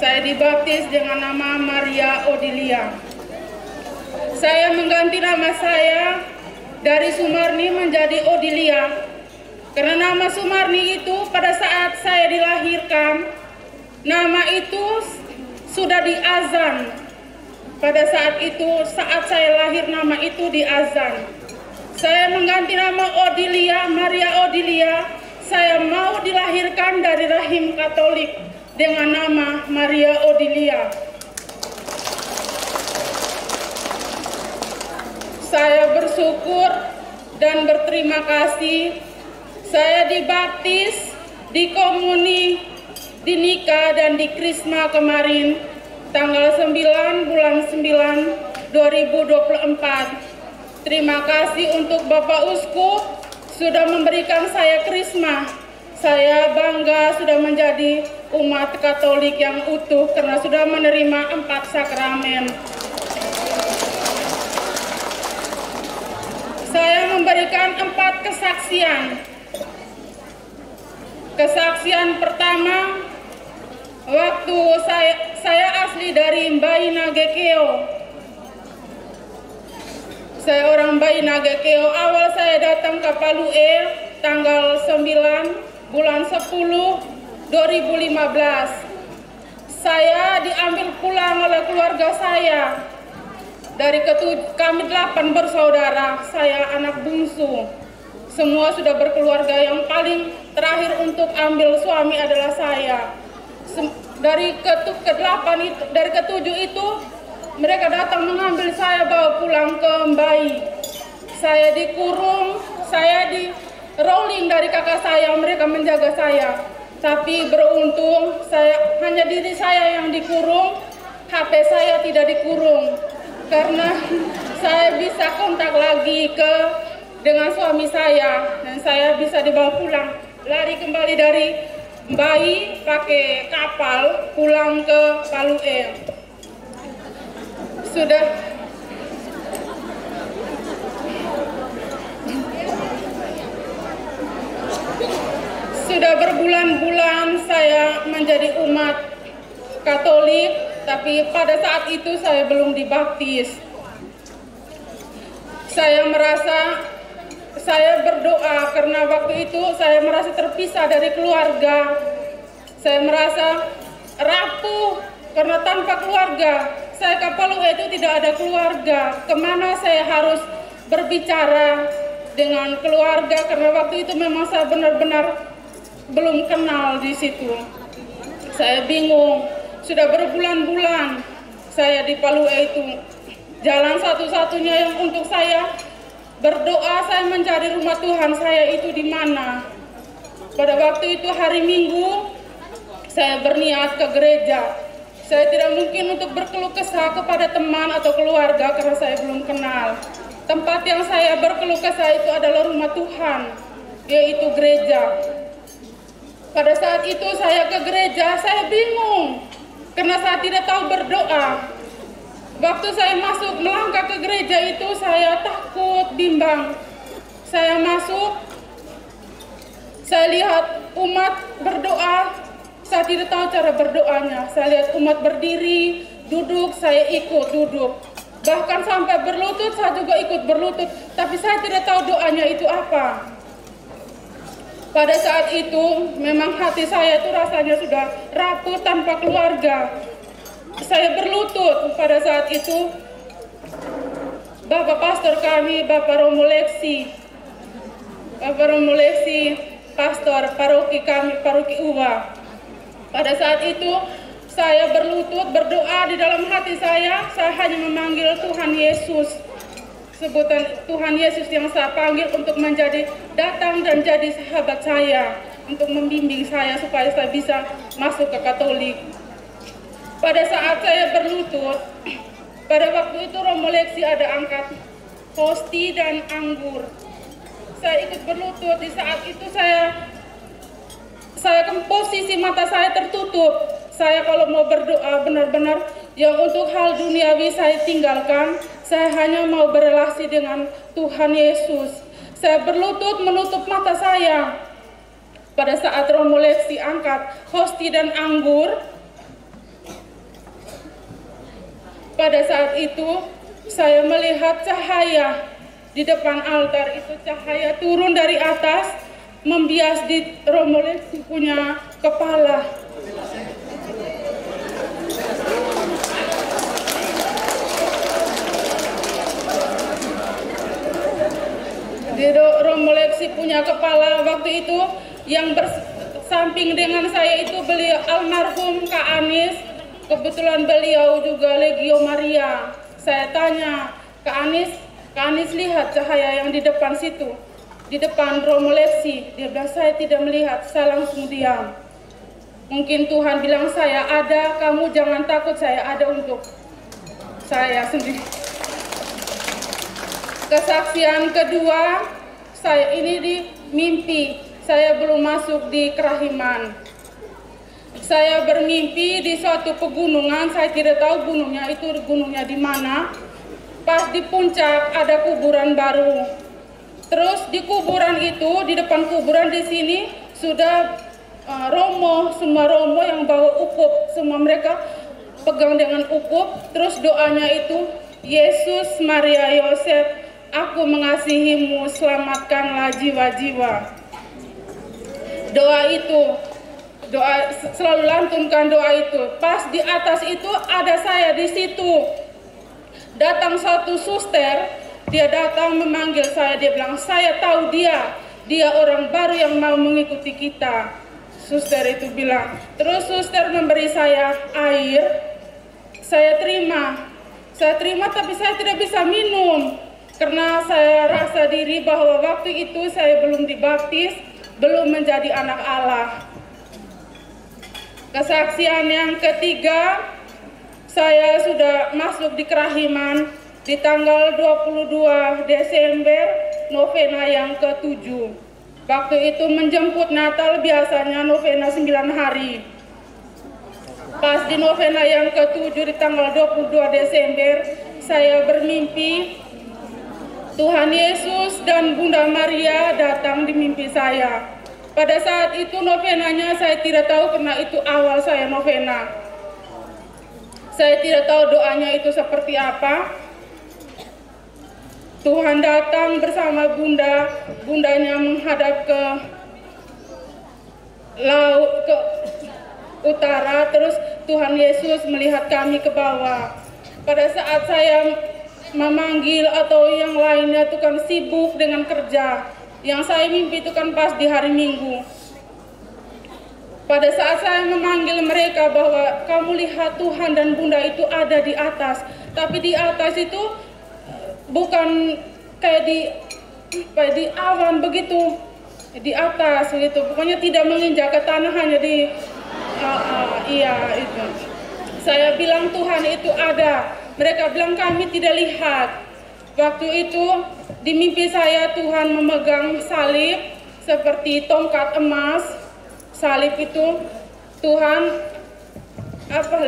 Saya dibaptis dengan nama Maria Odilia. Saya mengganti nama saya dari Sumarni menjadi Odilia. Karena nama Sumarni itu pada saat saya dilahirkan, nama itu sudah diazan. Pada saat itu, saat saya lahir nama itu diazan. Saya mengganti nama Odilia, Maria Odilia. Saya mau dilahirkan dari rahim Katolik dengan nama Maria Odilia. Saya bersyukur dan berterima kasih. Saya dibaptis, dikomuni, dinikah dan dikrisma kemarin tanggal 9 bulan 9 2024. Terima kasih untuk Bapak Uskup sudah memberikan saya krisma. Saya bangga sudah menjadi umat Katolik yang utuh karena sudah menerima 4 sakramen. Saya memberikan 4 kesaksian. Kesaksian pertama, waktu saya asli dari Mbayi Nagekeo. Saya orang Mbayi Nagekeo. Awal saya datang ke Palue tanggal 9 bulan 10 2015. Saya diambil pulang oleh keluarga saya. Dari kami 8 bersaudara, saya anak bungsu. Semua sudah berkeluarga, yang paling terakhir untuk ambil suami adalah saya. Dari ketujuh itu, mereka datang mengambil saya bawa pulang ke Mbayi. Saya dikurung, saya di rolling dari kakak saya, mereka menjaga saya. Tapi beruntung, hanya diri saya yang dikurung, HP saya tidak dikurung. Karena saya bisa kontak lagi dengan suami saya, dan saya bisa dibawa pulang, lari kembali dari Mbayi pakai kapal pulang ke Palue. Sudah berbulan-bulan saya menjadi umat Katolik, tapi pada saat itu saya belum dibaptis. Saya berdoa karena waktu itu saya merasa terpisah dari keluarga. Saya merasa rapuh karena tanpa keluarga. Saya ke Palue itu tidak ada keluarga. Kemana saya harus berbicara dengan keluarga, karena waktu itu memang saya benar-benar belum kenal di situ. Saya bingung. Sudah berbulan-bulan saya di Palue itu. Jalan satu-satunya yang untuk saya berdoa, saya mencari rumah Tuhan saya itu di mana. Pada waktu itu hari Minggu, saya berniat ke gereja. Saya tidak mungkin untuk berkeluh kesah kepada teman atau keluarga karena saya belum kenal. Tempat yang saya berkeluh kesah itu adalah rumah Tuhan, yaitu gereja. Pada saat itu saya ke gereja, saya bingung karena saya tidak tahu berdoa. Waktu saya melangkah ke gereja itu, saya takut, bimbang. Saya masuk, saya lihat umat berdoa, saya tidak tahu cara berdoanya. Saya lihat umat berdiri, duduk, saya ikut duduk. Bahkan sampai berlutut, saya juga ikut berlutut. Tapi saya tidak tahu doanya itu apa. Pada saat itu, memang hati saya itu rasanya sudah rapuh tanpa keluarga. Saya berlutut pada saat itu. Bapak pastor kami, Bapak Romo Leksi, pastor paroki kami, paroki Uwa. Pada saat itu saya berlutut berdoa di dalam hati saya hanya memanggil Tuhan Yesus. Sebutan Tuhan Yesus yang saya panggil untuk datang dan jadi sahabat saya, untuk membimbing saya supaya saya bisa masuk ke Katolik. Pada saat saya berlutut, pada waktu itu Romo Leksi ada angkat hosti dan anggur. Saya ikut berlutut. Di saat itu saya posisi mata saya tertutup. Saya kalau mau berdoa benar-benar yang untuk hal duniawi saya tinggalkan. Saya hanya mau berelasi dengan Tuhan Yesus. Saya berlutut menutup mata saya. Pada saat Romo Leksi angkat hosti dan anggur, Pada saat itu saya melihat cahaya di depan altar itu, cahaya turun dari atas membias di Romo Leksi punya kepala. Di Romo Leksi punya kepala waktu itu, yang bersamping dengan saya itu beliau almarhum Kak Anis. Kebetulan beliau juga Legio Maria. Saya tanya, Kak Anis lihat cahaya yang di depan situ, di depan Romo Leksi. Dia bilang, saya tidak melihat. Saya langsung diam. Mungkin Tuhan bilang saya ada, kamu jangan takut, saya ada untuk saya sendiri. Kesaksian kedua, saya ini di mimpi. Saya belum masuk di Kerahiman. Saya bermimpi di suatu pegunungan, saya tidak tahu gunungnya itu gunungnya di mana. Pas di puncak ada kuburan baru. Terus di kuburan itu, di depan kuburan di sini sudah romo, semua romo yang bawa ukup, semua mereka pegang dengan ukup. Terus doanya itu, Yesus, Maria, Yosef, aku mengasihimu, selamatkanlah jiwa-jiwa. Doa itu, doa selalu lantunkan doa itu. Pas di atas itu ada saya di situ. Datang satu suster, dia datang memanggil saya, dia bilang, saya tahu dia orang baru yang mau mengikuti kita. Suster itu bilang. Terus suster memberi saya air, saya terima tapi saya tidak bisa minum karena saya rasa diri bahwa waktu itu saya belum dibaptis, belum menjadi anak Allah. Kesaksian yang ketiga, saya sudah masuk di Kerahiman di tanggal 22 Desember, novena yang ke-7. Waktu itu menjemput Natal, biasanya novena 9 hari. Pas di novena yang ke-7 di tanggal 22 Desember, saya bermimpi Tuhan Yesus dan Bunda Maria datang di mimpi saya. Pada saat itu novenanya saya tidak tahu karena itu awal saya novena. Saya tidak tahu doanya itu seperti apa. Tuhan datang bersama bundanya menghadap ke laut, ke utara, terus Tuhan Yesus melihat kami ke bawah. Pada saat saya memanggil atau yang lainnya itu kan sibuk dengan kerja. Yang saya mimpi itu kan pas di hari Minggu. Pada saat saya memanggil mereka bahwa kamu lihat Tuhan dan Bunda itu ada di atas. Tapi di atas itu bukan kayak di awan begitu. Di atas gitu. Pokoknya tidak menginjak ke tanah, hanya di iya itu. Saya bilang Tuhan itu ada. Mereka bilang kami tidak lihat. Waktu itu di mimpi saya Tuhan memegang salib seperti tongkat emas. Salib itu Tuhan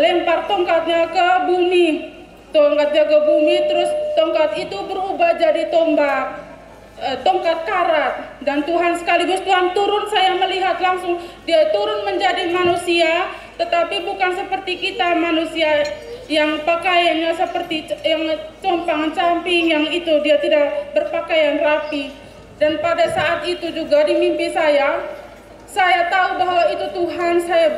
lempar tongkatnya ke bumi. Tongkatnya ke bumi, terus tongkat itu berubah jadi tongkat karat. Dan Tuhan sekaligus Tuhan turun, saya melihat langsung dia turun menjadi manusia, tetapi bukan seperti kita manusia yang pakaiannya seperti yang compang-camping, yang itu dia tidak berpakaian rapi. Dan pada saat itu juga di mimpi saya tahu bahwa itu Tuhan. Saya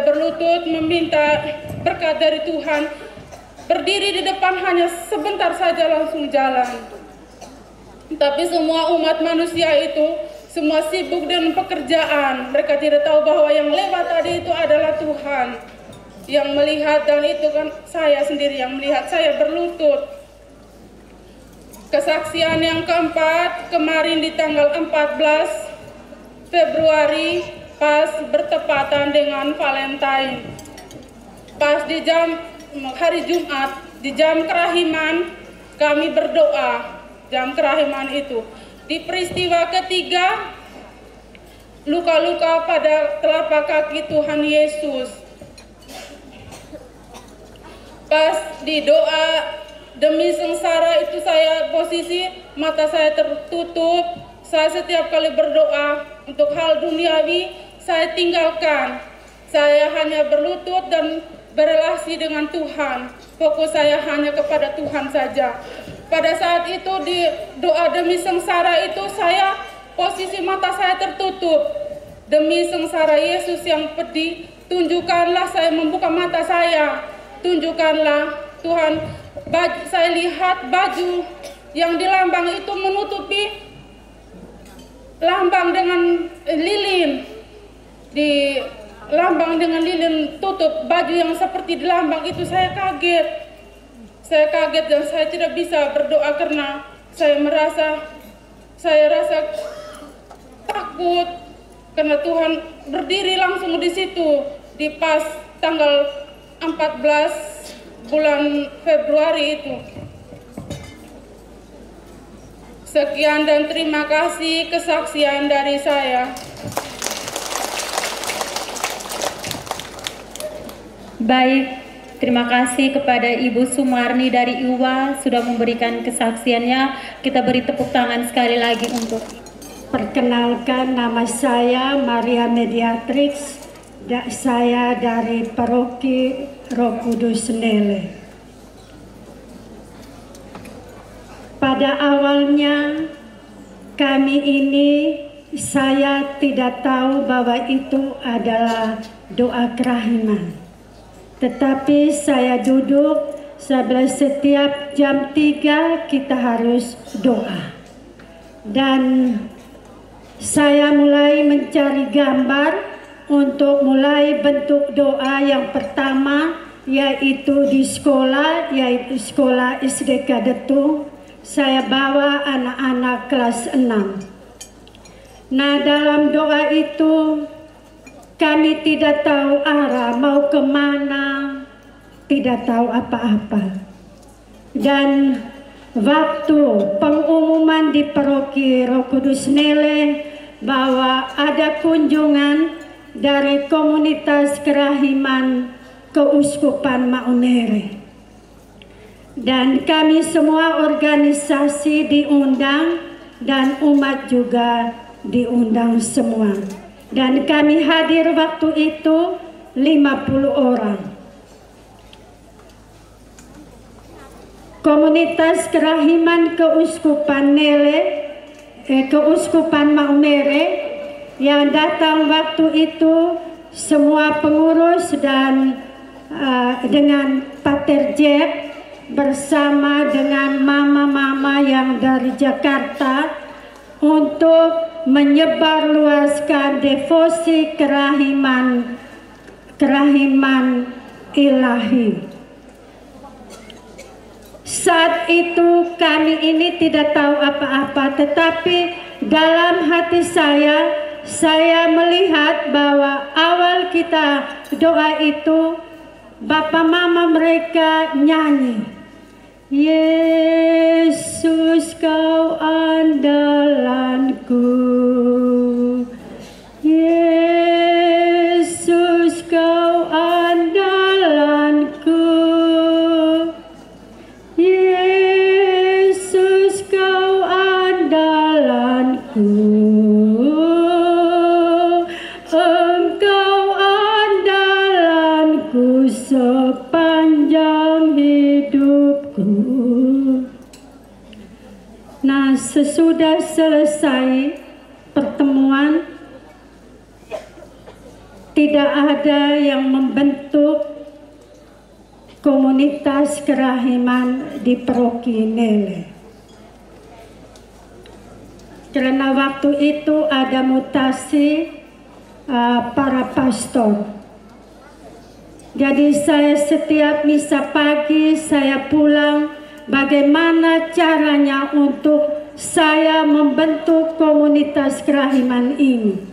berlutut meminta berkat dari Tuhan, berdiri di depan hanya sebentar saja langsung jalan. Tapi semua umat manusia itu semua sibuk dengan pekerjaan, mereka tidak tahu bahwa yang lewat tadi itu adalah Tuhan yang melihat, dan itu kan saya sendiri yang melihat. Saya berlutut. Kesaksian yang keempat, kemarin di tanggal 14 Februari pas bertepatan dengan Valentine. Pas di hari Jumat, di jam kerahiman kami berdoa. Jam kerahiman itu. Di peristiwa ketiga, luka-luka pada telapak kaki Tuhan Yesus. Pas di doa demi sengsara itu saya posisi mata saya tertutup. Saya setiap kali berdoa untuk hal duniawi saya tinggalkan. Saya hanya berlutut dan berelasi dengan Tuhan. Fokus saya hanya kepada Tuhan saja. Pada saat itu di doa demi sengsara itu posisi mata saya tertutup. Demi sengsara Yesus yang pedih, tunjukkanlah saya membuka mata saya. Tunjukkanlah Tuhan, saya lihat baju yang di lambang itu menutupi lambang dengan lilin. Di lambang dengan lilin tutup baju yang seperti di lambang itu. Saya kaget dan saya tidak bisa berdoa karena saya rasa takut karena Tuhan berdiri langsung di situ di pas tanggal 14 bulan Februari itu. Sekian dan terima kasih kesaksian dari saya. Baik, terima kasih kepada Ibu Sumarni dari IWA sudah memberikan kesaksiannya. Kita beri tepuk tangan sekali lagi untuk. Perkenalkan, nama saya Maria Mediatrix. Saya dari Paroki Roh Kudus Nele. Pada awalnya saya tidak tahu bahwa itu adalah doa kerahiman. Tetapi saya duduk setiap jam 3 kita harus doa. Dan saya mulai mencari gambar untuk mulai bentuk doa yang pertama, yaitu di sekolah, yaitu sekolah SD Kadetung. Saya bawa anak-anak kelas 6. Nah, dalam doa itu kami tidak tahu arah, mau kemana, tidak tahu apa-apa. Dan waktu pengumuman di Paroki Roh Kudus Nele bahwa ada kunjungan dari komunitas kerahiman Keuskupan Maumere, dan kami semua organisasi diundang dan umat juga diundang semua, dan kami hadir waktu itu 50 orang. Komunitas kerahiman Keuskupan Keuskupan Maumere yang datang waktu itu semua pengurus dan dengan Pater Jeb bersama dengan mama-mama yang dari Jakarta untuk menyebarluaskan devosi kerahiman ilahi. Saat itu kami ini tidak tahu apa-apa, tetapi dalam hati saya melihat bahwa awal kita doa itu Bapak Mama mereka nyanyi, Yesus kau andalanku, Yesus kau andalanku, Yesus kau andalanku. Sepanjang hidupku. Nah, sesudah selesai pertemuan, tidak ada yang membentuk komunitas kerahiman di Paroki Nele. Karena waktu itu ada mutasi para pastor. Jadi saya setiap misa pagi saya pulang, bagaimana caranya untuk saya membentuk komunitas kerahiman ini.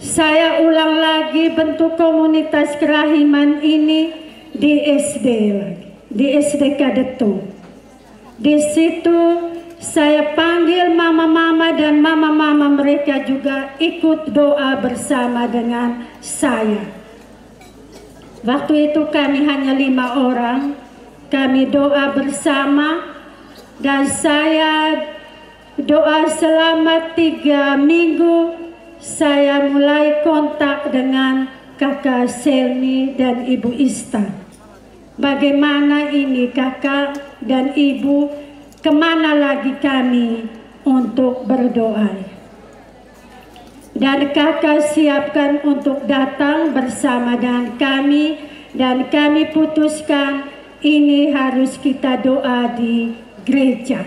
Saya ulang lagi bentuk komunitas kerahiman ini di SD lagi, di SD Kadetung. Di situ saya panggil mama-mama dan mama-mama mereka juga ikut doa bersama dengan saya. Waktu itu kami hanya 5 orang, kami doa bersama dan saya doa selama 3 minggu saya mulai kontak dengan Kakak Selmi dan Ibu Ista. Bagaimana ini Kakak dan Ibu, kemana lagi kami untuk berdoa? Dan Kakak siapkan untuk datang bersama dengan kami, dan kami putuskan ini harus kita doa di gereja.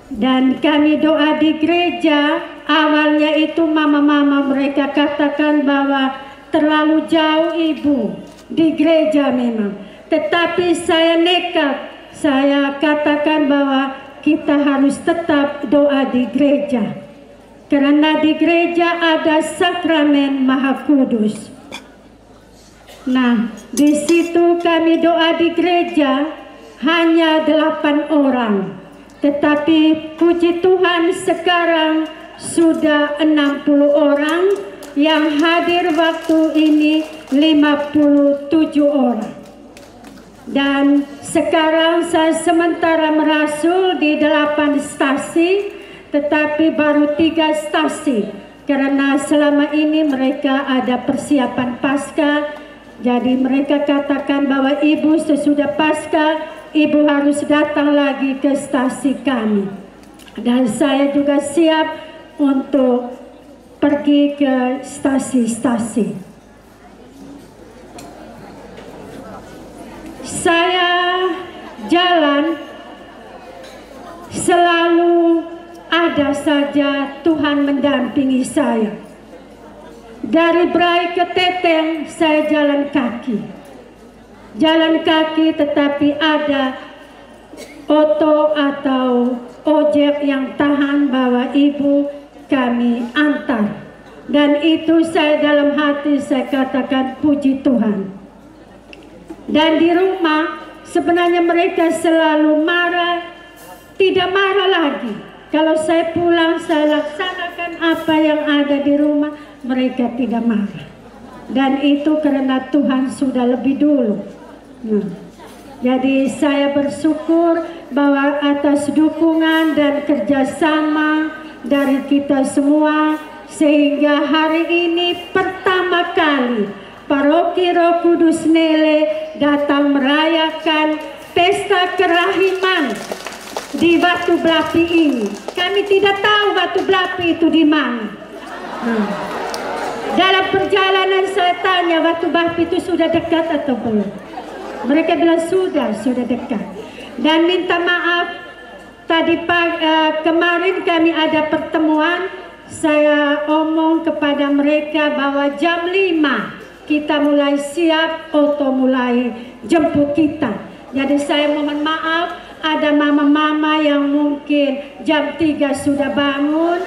Dan kami doa di gereja, awalnya itu mama-mama mereka katakan bahwa terlalu jauh Ibu di gereja memang. Tetapi saya nekat, saya katakan bahwa kita harus tetap doa di gereja. Karena di gereja ada sakramen Maha Kudus. Nah, di situ kami doa di gereja hanya 8 orang. Tetapi puji Tuhan sekarang sudah 60 orang, yang hadir waktu ini 57 orang. Dan sekarang saya sementara merasul di 8 stasi, tetapi baru 3 stasi karena selama ini mereka ada persiapan Paskah. Jadi mereka katakan bahwa Ibu sesudah Paskah Ibu harus datang lagi ke stasi kami, dan saya juga siap untuk pergi ke stasi-stasi. Saya jalan selalu ada saja Tuhan mendampingi saya. Dari Brai ke Teteng saya jalan kaki. Jalan kaki, tetapi ada oto atau ojek yang tahan bahwa Ibu kami antar. Dan itu saya dalam hati saya katakan puji Tuhan. Dan di rumah sebenarnya mereka selalu marah, tidak marah lagi. Kalau saya pulang, saya laksanakan apa yang ada di rumah, mereka tidak marah. Dan itu karena Tuhan sudah lebih dulu. Nah, jadi saya bersyukur bahwa atas dukungan dan kerjasama dari kita semua, sehingga hari ini pertama kali Paroki Roh Kudus Nele datang merayakan pesta kerahiman di Batu Blapi ini. Kami tidak tahu Batu Blapi itu di mana. Dalam perjalanan saya tanya Batu Blapi itu sudah dekat atau belum. Mereka bilang sudah dekat. Dan minta maaf tadi kemarin kami ada pertemuan, saya omong kepada mereka bahwa jam 5 kita mulai siap, oto mulai jemput kita. Jadi saya mohon maaf, ada mama-mama yang mungkin jam 3 sudah bangun.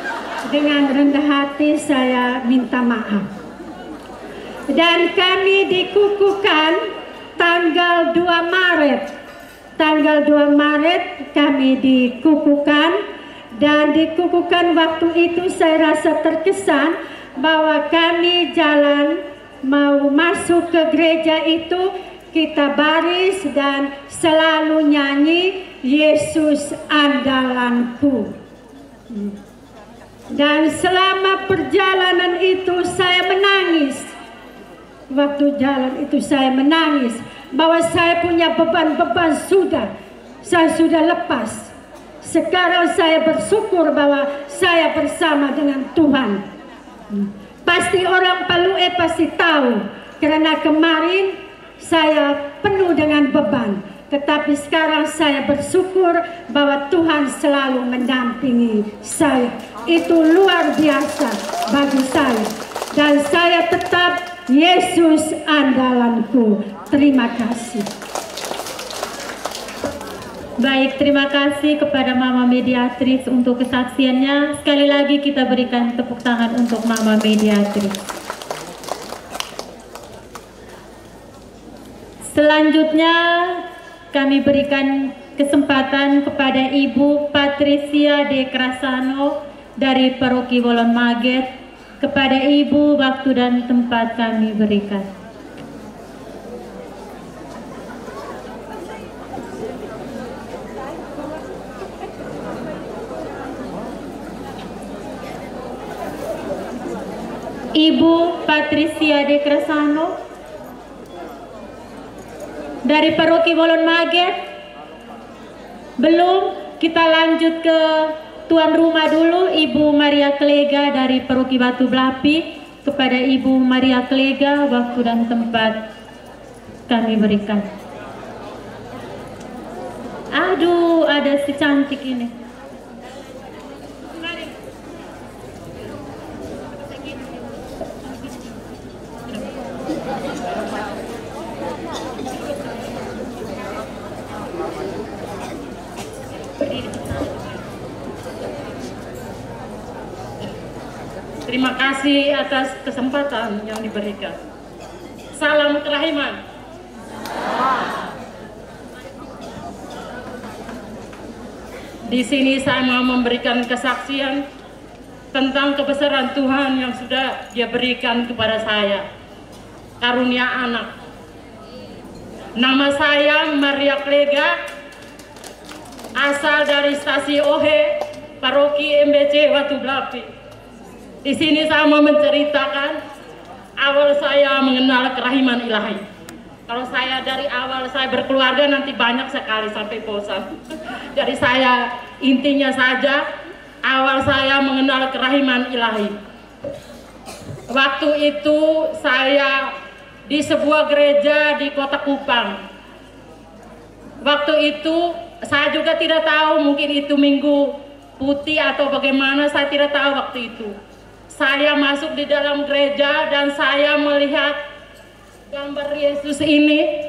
Dengan rendah hati saya minta maaf. Dan kami dikukuhkan tanggal 2 Maret. Tanggal 2 Maret kami dikukuhkan. Dan dikukuhkan waktu itu saya rasa terkesan bahwa kami jalan mau masuk ke gereja itu, kita baris dan selalu nyanyi Yesus andalanku. Dan selama perjalanan itu saya menangis. Waktu jalan itu saya menangis bahwa saya punya beban-beban saya sudah lepas. Sekarang saya bersyukur bahwa saya bersama dengan Tuhan. Pasti orang Palue pasti tahu, karena kemarin saya penuh dengan beban. Tetapi sekarang saya bersyukur bahwa Tuhan selalu mendampingi saya. Itu luar biasa bagi saya. Dan saya tetap Yesus andalanku. Terima kasih. Baik, terima kasih kepada Mama Mediatris untuk kesaksiannya. Sekali lagi kita berikan tepuk tangan untuk Mama Mediatris. Selanjutnya kami berikan kesempatan kepada Ibu Patricia De Krasano dari Paroki Wolon Maget. Kepada Ibu, waktu dan tempat kami berikan. Ibu Patricia de Cresano dari Paroki Wolon Maget. Belum, kita lanjut ke tuan rumah dulu, Ibu Maria Klega dari Paroki Batu Belapi. Kepada Ibu Maria Klega, waktu dan tempat kami berikan. Aduh, ada si cantik ini. Terima kasih atas kesempatan yang diberikan. Salam kerahiman. Di sini saya mau memberikan kesaksian tentang kebesaran Tuhan yang sudah Dia berikan kepada saya. Karunia anak. Nama saya Maria Klega, asal dari Stasi Ohe, Paroki MBC Batu Belapi. Di sini saya mau menceritakan awal saya mengenal kerahiman ilahi. Kalau saya dari awal saya berkeluarga nanti banyak sekali sampai bosan. Jadi saya intinya saja awal saya mengenal kerahiman ilahi. Waktu itu saya di sebuah gereja di Kota Kupang. Waktu itu saya juga tidak tahu, mungkin itu Minggu Putih atau bagaimana, saya tidak tahu waktu itu. Saya masuk di dalam gereja dan saya melihat gambar Yesus ini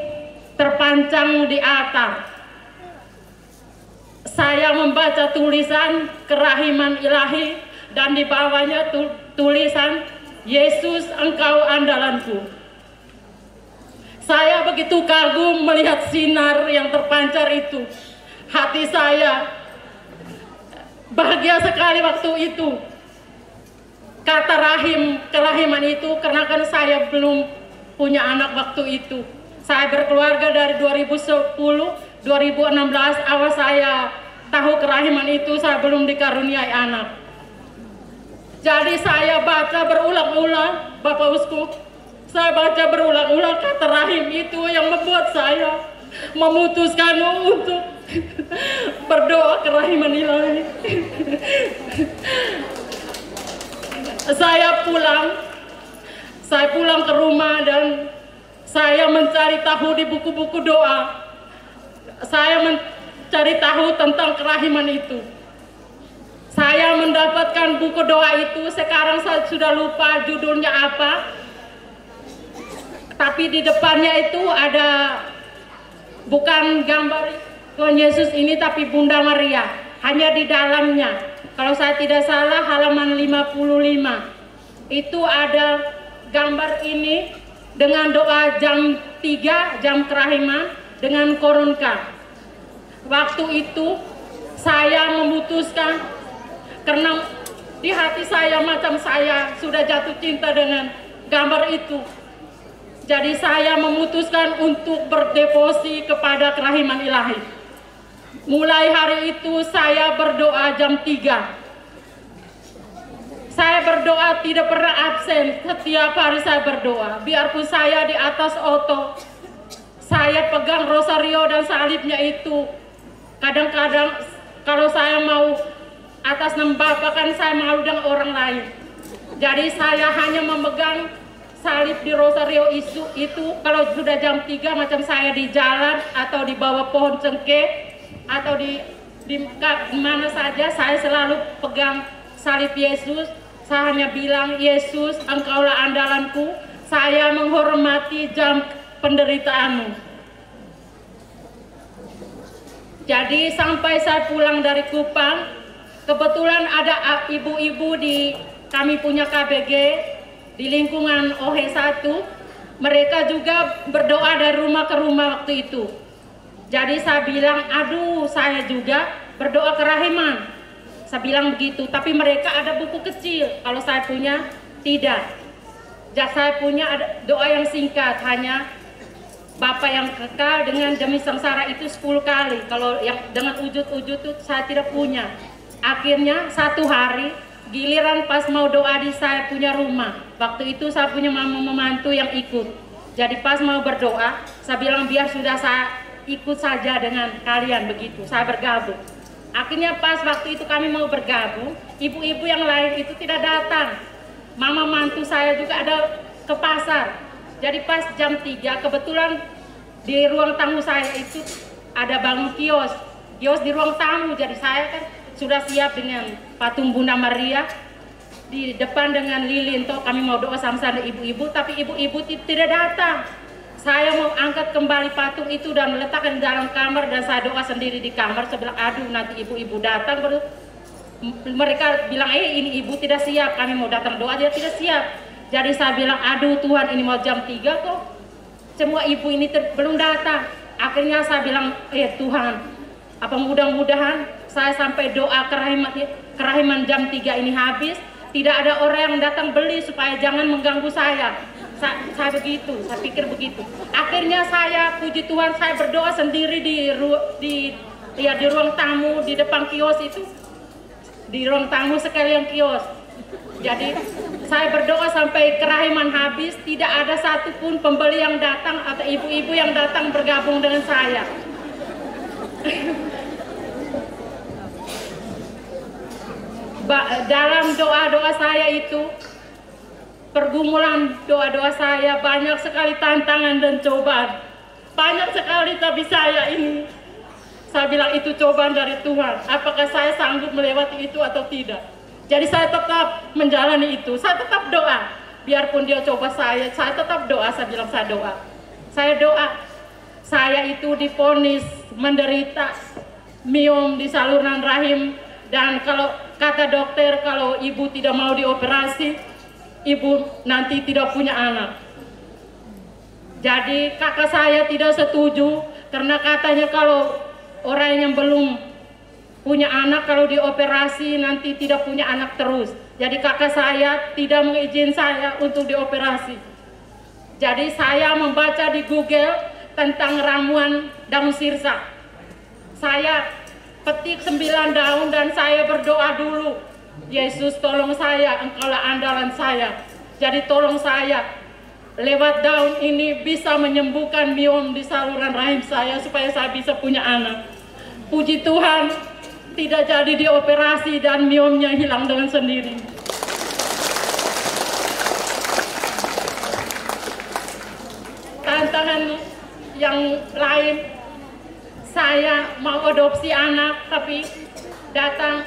terpancang di altar. Saya membaca tulisan kerahiman ilahi dan di bawahnya tulisan Yesus engkau andalanku. Saya begitu kagum melihat sinar yang terpancar itu. Hati saya bahagia sekali waktu itu. Kata kerahiman itu karena kan saya belum punya anak waktu itu. Saya berkeluarga dari 2010, 2016 awal saya tahu kerahiman itu saya belum dikaruniai anak. Jadi saya baca berulang-ulang, Bapak Uskup, saya baca berulang-ulang kata rahim itu yang membuat saya memutuskan untuk berdoa kerahiman ilahi. Saya pulang ke rumah dan saya mencari tahu di buku-buku doa. Saya mencari tahu tentang kerahiman itu. Saya mendapatkan buku doa itu, sekarang saya sudah lupa judulnya apa. Tapi di depannya itu ada bukan gambar Tuhan Yesus ini tapi Bunda Maria, hanya di dalamnya. Kalau saya tidak salah halaman 55 itu ada gambar ini dengan doa jam 3, jam kerahiman dengan koronka. Waktu itu saya memutuskan karena di hati saya macam saya sudah jatuh cinta dengan gambar itu. Jadi saya memutuskan untuk berdevosi kepada kerahiman ilahi. Mulai hari itu saya berdoa jam 3. Saya berdoa tidak pernah absen, setiap hari saya berdoa. Biarpun saya di atas oto, saya pegang rosario dan salibnya itu. Kadang-kadang kalau saya mau atas nama Bapa kan saya malu dengan orang lain. Jadi saya hanya memegang salib di rosario itu kalau sudah jam 3 macam saya di jalan atau di bawah pohon cengkeh atau di mana saja saya selalu pegang salib Yesus. Saya hanya bilang, Yesus engkaulah andalanku, saya menghormati jam penderitaanmu. Jadi sampai saya pulang dari Kupang, kebetulan ada ibu-ibu di kami punya KBG di lingkungan OH1, mereka juga berdoa dari rumah ke rumah waktu itu. Jadi saya bilang, aduh saya juga berdoa kerahiman. Saya bilang begitu, tapi mereka ada buku kecil, kalau saya punya tidak. Jadi saya punya ada doa yang singkat, hanya Bapa yang kekal dengan demi sengsara itu 10 kali. Kalau yang dengan ujud-ujud itu saya tidak punya. Akhirnya satu hari giliran pas mau doa di saya punya rumah. Waktu itu saya punya mama membantu yang ikut. Jadi pas mau berdoa, saya bilang biar sudah saya ikut saja dengan kalian begitu. Saya bergabung. Akhirnya pas waktu itu kami mau bergabung, ibu-ibu yang lain itu tidak datang. Mama mantu saya juga ada ke pasar. Jadi pas jam 3 kebetulan di ruang tamu saya itu ada bangun kios di ruang tamu. Jadi saya kan sudah siap dengan patung Bunda Maria di depan dengan lilin. Toh kami mau doa sama-sama ibu-ibu, tapi ibu-ibu tidak datang. Saya mau angkat kembali patung itu dan meletakkan di dalam kamar dan saya doa sendiri di kamar. Saya bilang aduh nanti ibu-ibu datang baru mereka bilang ini ibu tidak siap, kami mau datang doa dia tidak siap. Jadi saya bilang aduh Tuhan ini mau jam 3 kok semua ibu ini belum datang. Akhirnya saya bilang Tuhan apa mudah-mudahan saya sampai doa kerahiman jam 3 ini habis, tidak ada orang yang datang beli supaya jangan mengganggu saya. Saya begitu, saya pikir begitu. Akhirnya saya puji Tuhan saya berdoa sendiri di ruang tamu di depan kios itu. Di ruang tamu sekalian kios. Jadi saya berdoa sampai kerahiman habis, tidak ada satupun pembeli yang datang atau ibu-ibu yang datang bergabung dengan saya. Dalam doa-doa saya itu, pergumulan doa-doa saya banyak sekali tantangan dan cobaan. Banyak sekali tapi saya bilang itu cobaan dari Tuhan. Apakah saya sanggup melewati itu atau tidak? Jadi saya tetap menjalani itu. Saya tetap doa. Biarpun dia coba saya tetap doa. Saya bilang saya doa. Saya doa. Saya itu divonis menderita miom di saluran rahim. Dan kalau kata dokter kalau ibu tidak mau dioperasi, ibu nanti tidak punya anak. Jadi kakak saya tidak setuju karena katanya kalau orang yang belum punya anak kalau dioperasi nanti tidak punya anak terus. Jadi kakak saya tidak mengizinkan saya untuk dioperasi. Jadi saya membaca di Google tentang ramuan daun sirsak. Saya petik 9 daun dan saya berdoa dulu. Yesus tolong saya, Engkaulah andalan saya. Jadi tolong saya lewat daun ini bisa menyembuhkan miom di saluran rahim saya supaya saya bisa punya anak. Puji Tuhan, tidak jadi dioperasi dan miomnya hilang dengan sendiri. Tantangan yang lain, saya mau adopsi anak tapi datang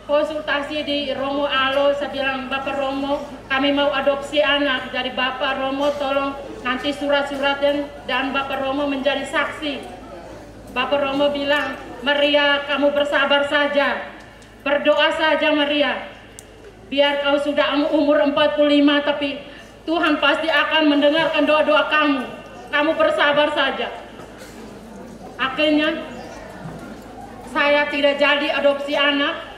konsultasi di Romo Alo, saya bilang Bapak Romo kami mau adopsi anak. Jadi Bapak Romo tolong nanti surat-surat dan Bapak Romo menjadi saksi. Bapak Romo bilang, Maria kamu bersabar saja, berdoa saja Maria. Biar kau sudah umur 45 tapi Tuhan pasti akan mendengarkan doa-doa kamu. Kamu bersabar saja. Akhirnya saya tidak jadi adopsi anak.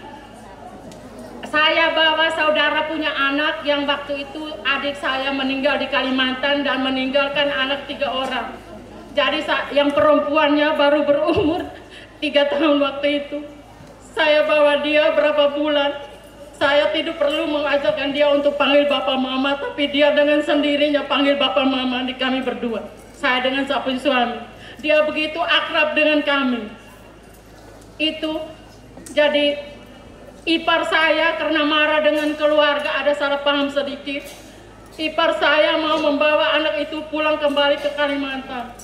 Saya bawa saudara punya anak yang waktu itu adik saya meninggal di Kalimantan dan meninggalkan anak 3 orang. Jadi yang perempuannya baru berumur 3 tahun waktu itu. Saya bawa dia berapa bulan. Saya tidak perlu mengajarkan dia untuk panggil bapak mama, tapi dia dengan sendirinya panggil bapak mama di kami berdua. Saya dengan suami. Dia begitu akrab dengan kami. Itu jadi ipar saya karena marah dengan keluarga, ada salah paham sedikit. Ipar saya mau membawa anak itu pulang kembali ke Kalimantan.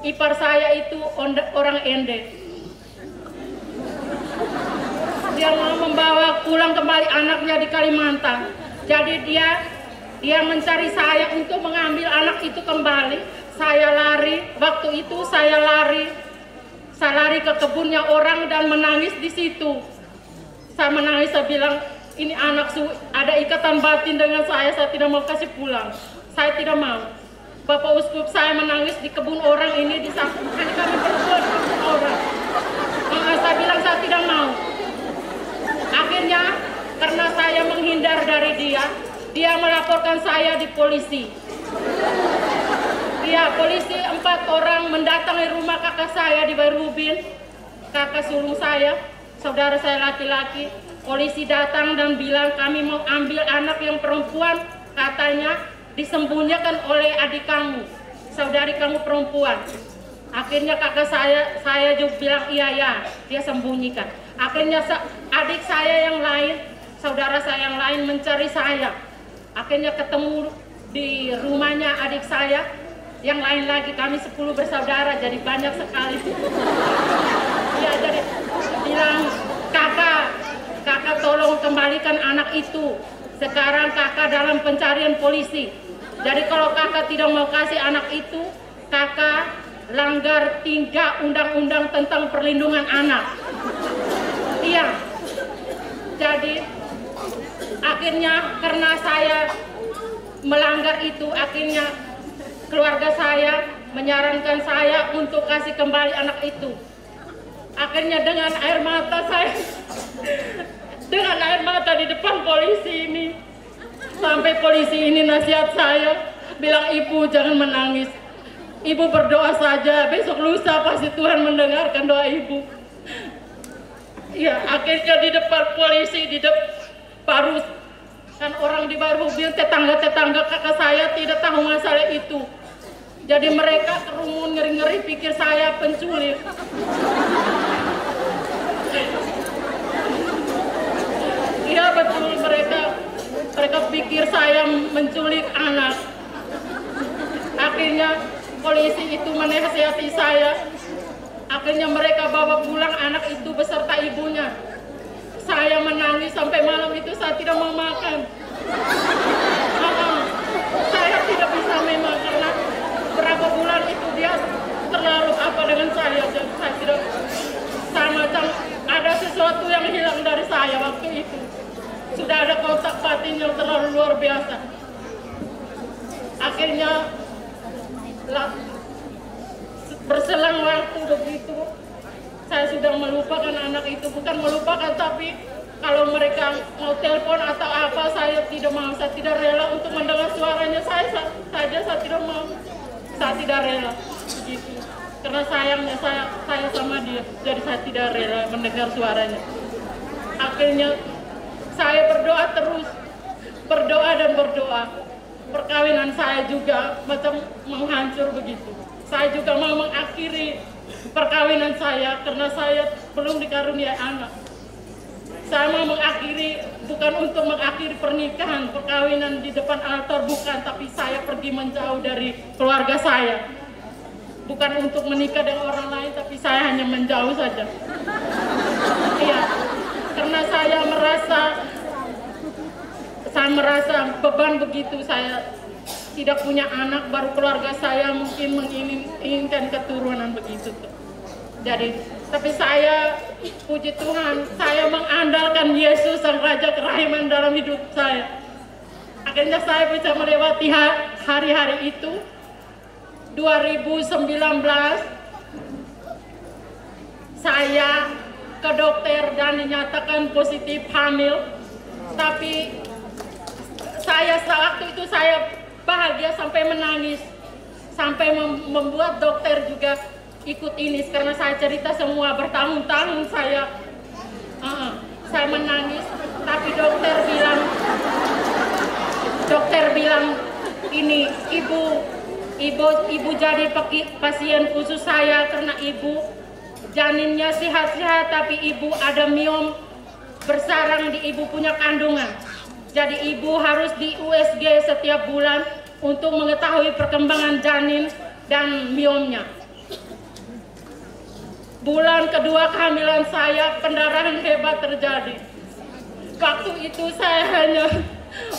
Ipar saya itu orang Ende. Dia mau membawa pulang kembali anaknya di Kalimantan. Jadi dia mencari saya untuk mengambil anak itu kembali. Saya lari, waktu itu saya lari ke kebunnya orang dan menangis di situ. Saya menangis, saya bilang ini anak ada ikatan batin dengan saya tidak mau kasih pulang. Saya tidak mau. Bapak Uskup saya menangis di kebun orang ini di samping kami berdua di kebun orang. Saya bilang saya tidak mau. Akhirnya karena saya menghindar dari dia melaporkan saya di polisi. Polisi 4 orang mendatangi rumah kakak saya di Bairubin, kakak sulung saya, saudara saya laki-laki. Polisi datang dan bilang kami mau ambil anak yang perempuan, katanya disembunyikan oleh adik kamu, saudari kamu perempuan. Akhirnya kakak saya juga bilang iya ya, dia sembunyikan. Akhirnya adik saya yang lain, saudara saya yang lain mencari saya. Akhirnya ketemu di rumahnya adik saya, yang lain lagi, kami 10 bersaudara, jadi banyak sekali. Ya, jadi bilang kakak tolong kembalikan anak itu. Sekarang kakak dalam pencarian polisi. Jadi kalau kakak tidak mau kasih anak itu, kakak langgar 3 undang-undang tentang perlindungan anak. Iya. Jadi akhirnya karena saya melanggar itu, akhirnya keluarga saya menyarankan saya untuk kasih kembali anak itu. Akhirnya dengan air mata di depan polisi ini, sampai polisi ini nasihat saya, bilang ibu jangan menangis, ibu berdoa saja, besok lusa pasti Tuhan mendengarkan doa ibu. Ya, akhirnya di depan polisi, baru kan orang di baru bilang tetangga kakak saya tidak tahu masalah itu. Jadi mereka kerumun ngeri-ngeri pikir saya penculik. Iya betul, mereka pikir saya menculik anak. Akhirnya polisi itu menasihati saya. Akhirnya mereka bawa pulang anak itu beserta ibunya. Saya menangis sampai malam itu, saya tidak mau makan. Saya tidak bisa memang karena berapa bulan itu dia terlalu apa dengan saya. Jadi saya tidak, saya macam ada sesuatu yang hilang dari saya waktu itu. Sudah ada kontak batin yang terlalu luar biasa. Akhirnya berselang waktu begitu, saya sudah melupakan anak itu. Bukan melupakan, tapi kalau mereka mau telepon atau apa, saya tidak mau. Saya tidak rela untuk mendengar suaranya. Saya tidak mau. Saya tidak rela begitu. Karena sayangnya saya sama dia, jadi saya tidak rela mendengar suaranya. Akhirnya saya berdoa terus, berdoa dan berdoa. Perkawinan saya juga macam menghancur begitu. Saya juga mau mengakhiri perkawinan saya karena saya belum dikaruniai anak. Saya mau mengakhiri, bukan untuk mengakhiri pernikahan, perkawinan di depan altar, bukan, tapi saya pergi menjauh dari keluarga saya. Bukan untuk menikah dengan orang lain, tapi saya hanya menjauh saja. Iya, karena saya merasa beban begitu. Saya tidak punya anak, baru keluarga saya mungkin menginginkan keturunan begitu. Jadi, tapi saya, puji Tuhan, saya mengandalkan Yesus Sang Raja Kerahiman dalam hidup saya. Akhirnya saya bisa melewati hari-hari itu. 2019 saya ke dokter dan dinyatakan positif hamil. Tapi waktu itu saya bahagia sampai menangis, sampai membuat dokter juga ikut ini karena saya cerita semua bertahun-tahun saya menangis. Tapi dokter bilang ini ibu jadi pasien khusus saya karena ibu janinnya sehat-sehat, tapi ibu ada miom bersarang di ibu punya kandungan. Jadi ibu harus di USG setiap bulan untuk mengetahui perkembangan janin dan miomnya. Bulan kedua kehamilan saya, pendarahan hebat terjadi. Waktu itu saya hanya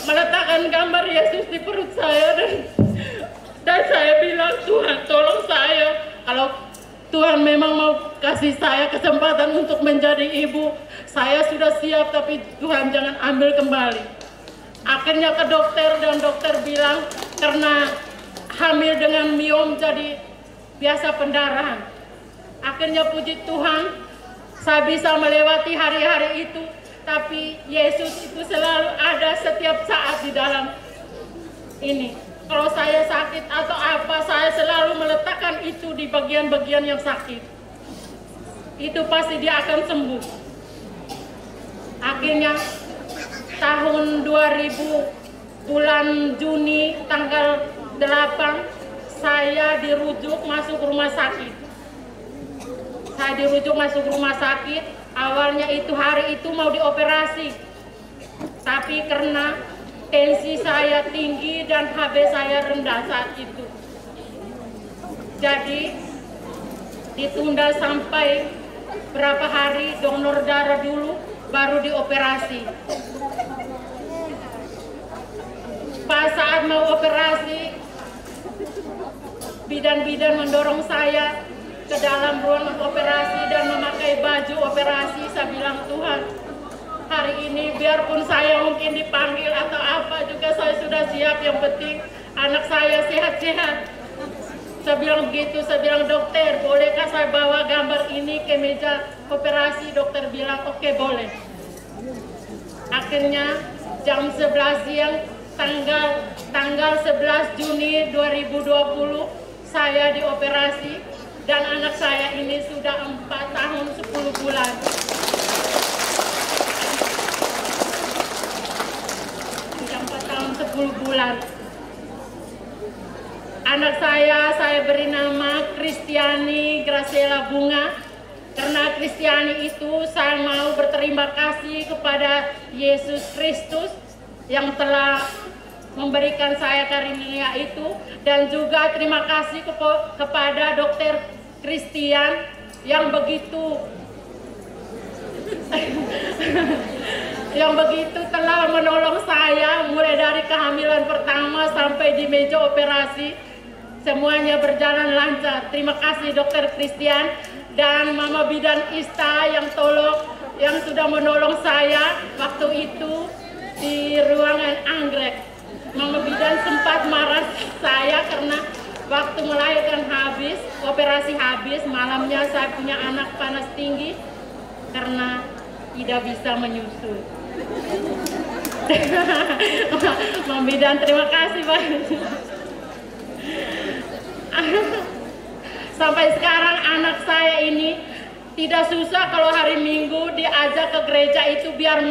meletakkan gambar Yesus di perut saya dan saya bilang, Tuhan tolong saya. Kalau Tuhan memang mau kasih saya kesempatan untuk menjadi ibu, saya sudah siap, tapi Tuhan jangan ambil kembali. Akhirnya ke dokter dan dokter bilang karena hamil dengan miom jadi biasa pendarahan. Akhirnya puji Tuhan saya bisa melewati hari-hari itu, tapi Yesus itu selalu ada setiap saat di dalam ini. Kalau saya sakit atau apa, saya selalu meletakkan itu di bagian-bagian yang sakit. Itu pasti dia akan sembuh. Akhirnya tahun 2000 bulan Juni tanggal 8 saya dirujuk masuk rumah sakit. Awalnya itu hari itu mau dioperasi, tapi karena tensi saya tinggi dan HB saya rendah saat itu, jadi ditunda sampai berapa hari, donor darah dulu baru dioperasi. Pas saat mau operasi, bidan-bidan mendorong saya ke dalam ruangan operasi dan memakai baju operasi. Saya bilang, Tuhan, hari ini biarpun saya mungkin dipanggil atau apa juga saya sudah siap, yang penting anak saya sehat-sehat. Saya bilang begitu, saya bilang, dokter, bolehkah saya bawa gambar ini ke meja operasi? Dokter bilang, oke, boleh. Akhirnya jam 11 siang tanggal 11 Juni 2020 saya dioperasi dan anak saya ini sudah 4 tahun 10 bulan. Sudah 4 tahun 10 bulan. Anak saya beri nama Kristiani Graciela Bunga. Karena Kristiani itu saya mau berterima kasih kepada Yesus Kristus yang telah memberikan saya karunia itu, dan juga terima kasih kepada dokter Christian yang begitu telah menolong saya mulai dari kehamilan pertama sampai di meja operasi. Semuanya berjalan lancar. Terima kasih dokter Christian dan Mama Bidan Ista yang sudah menolong saya waktu itu di ruangan anggrek. Mama Bidan sempat marah saya karena waktu melahirkan operasi habis, malamnya saya punya anak panas tinggi karena tidak bisa menyusu. Mama Bidan, terima kasih banyak. Sampai sekarang anak saya ini tidak susah kalau hari Minggu diajak ke gereja itu biar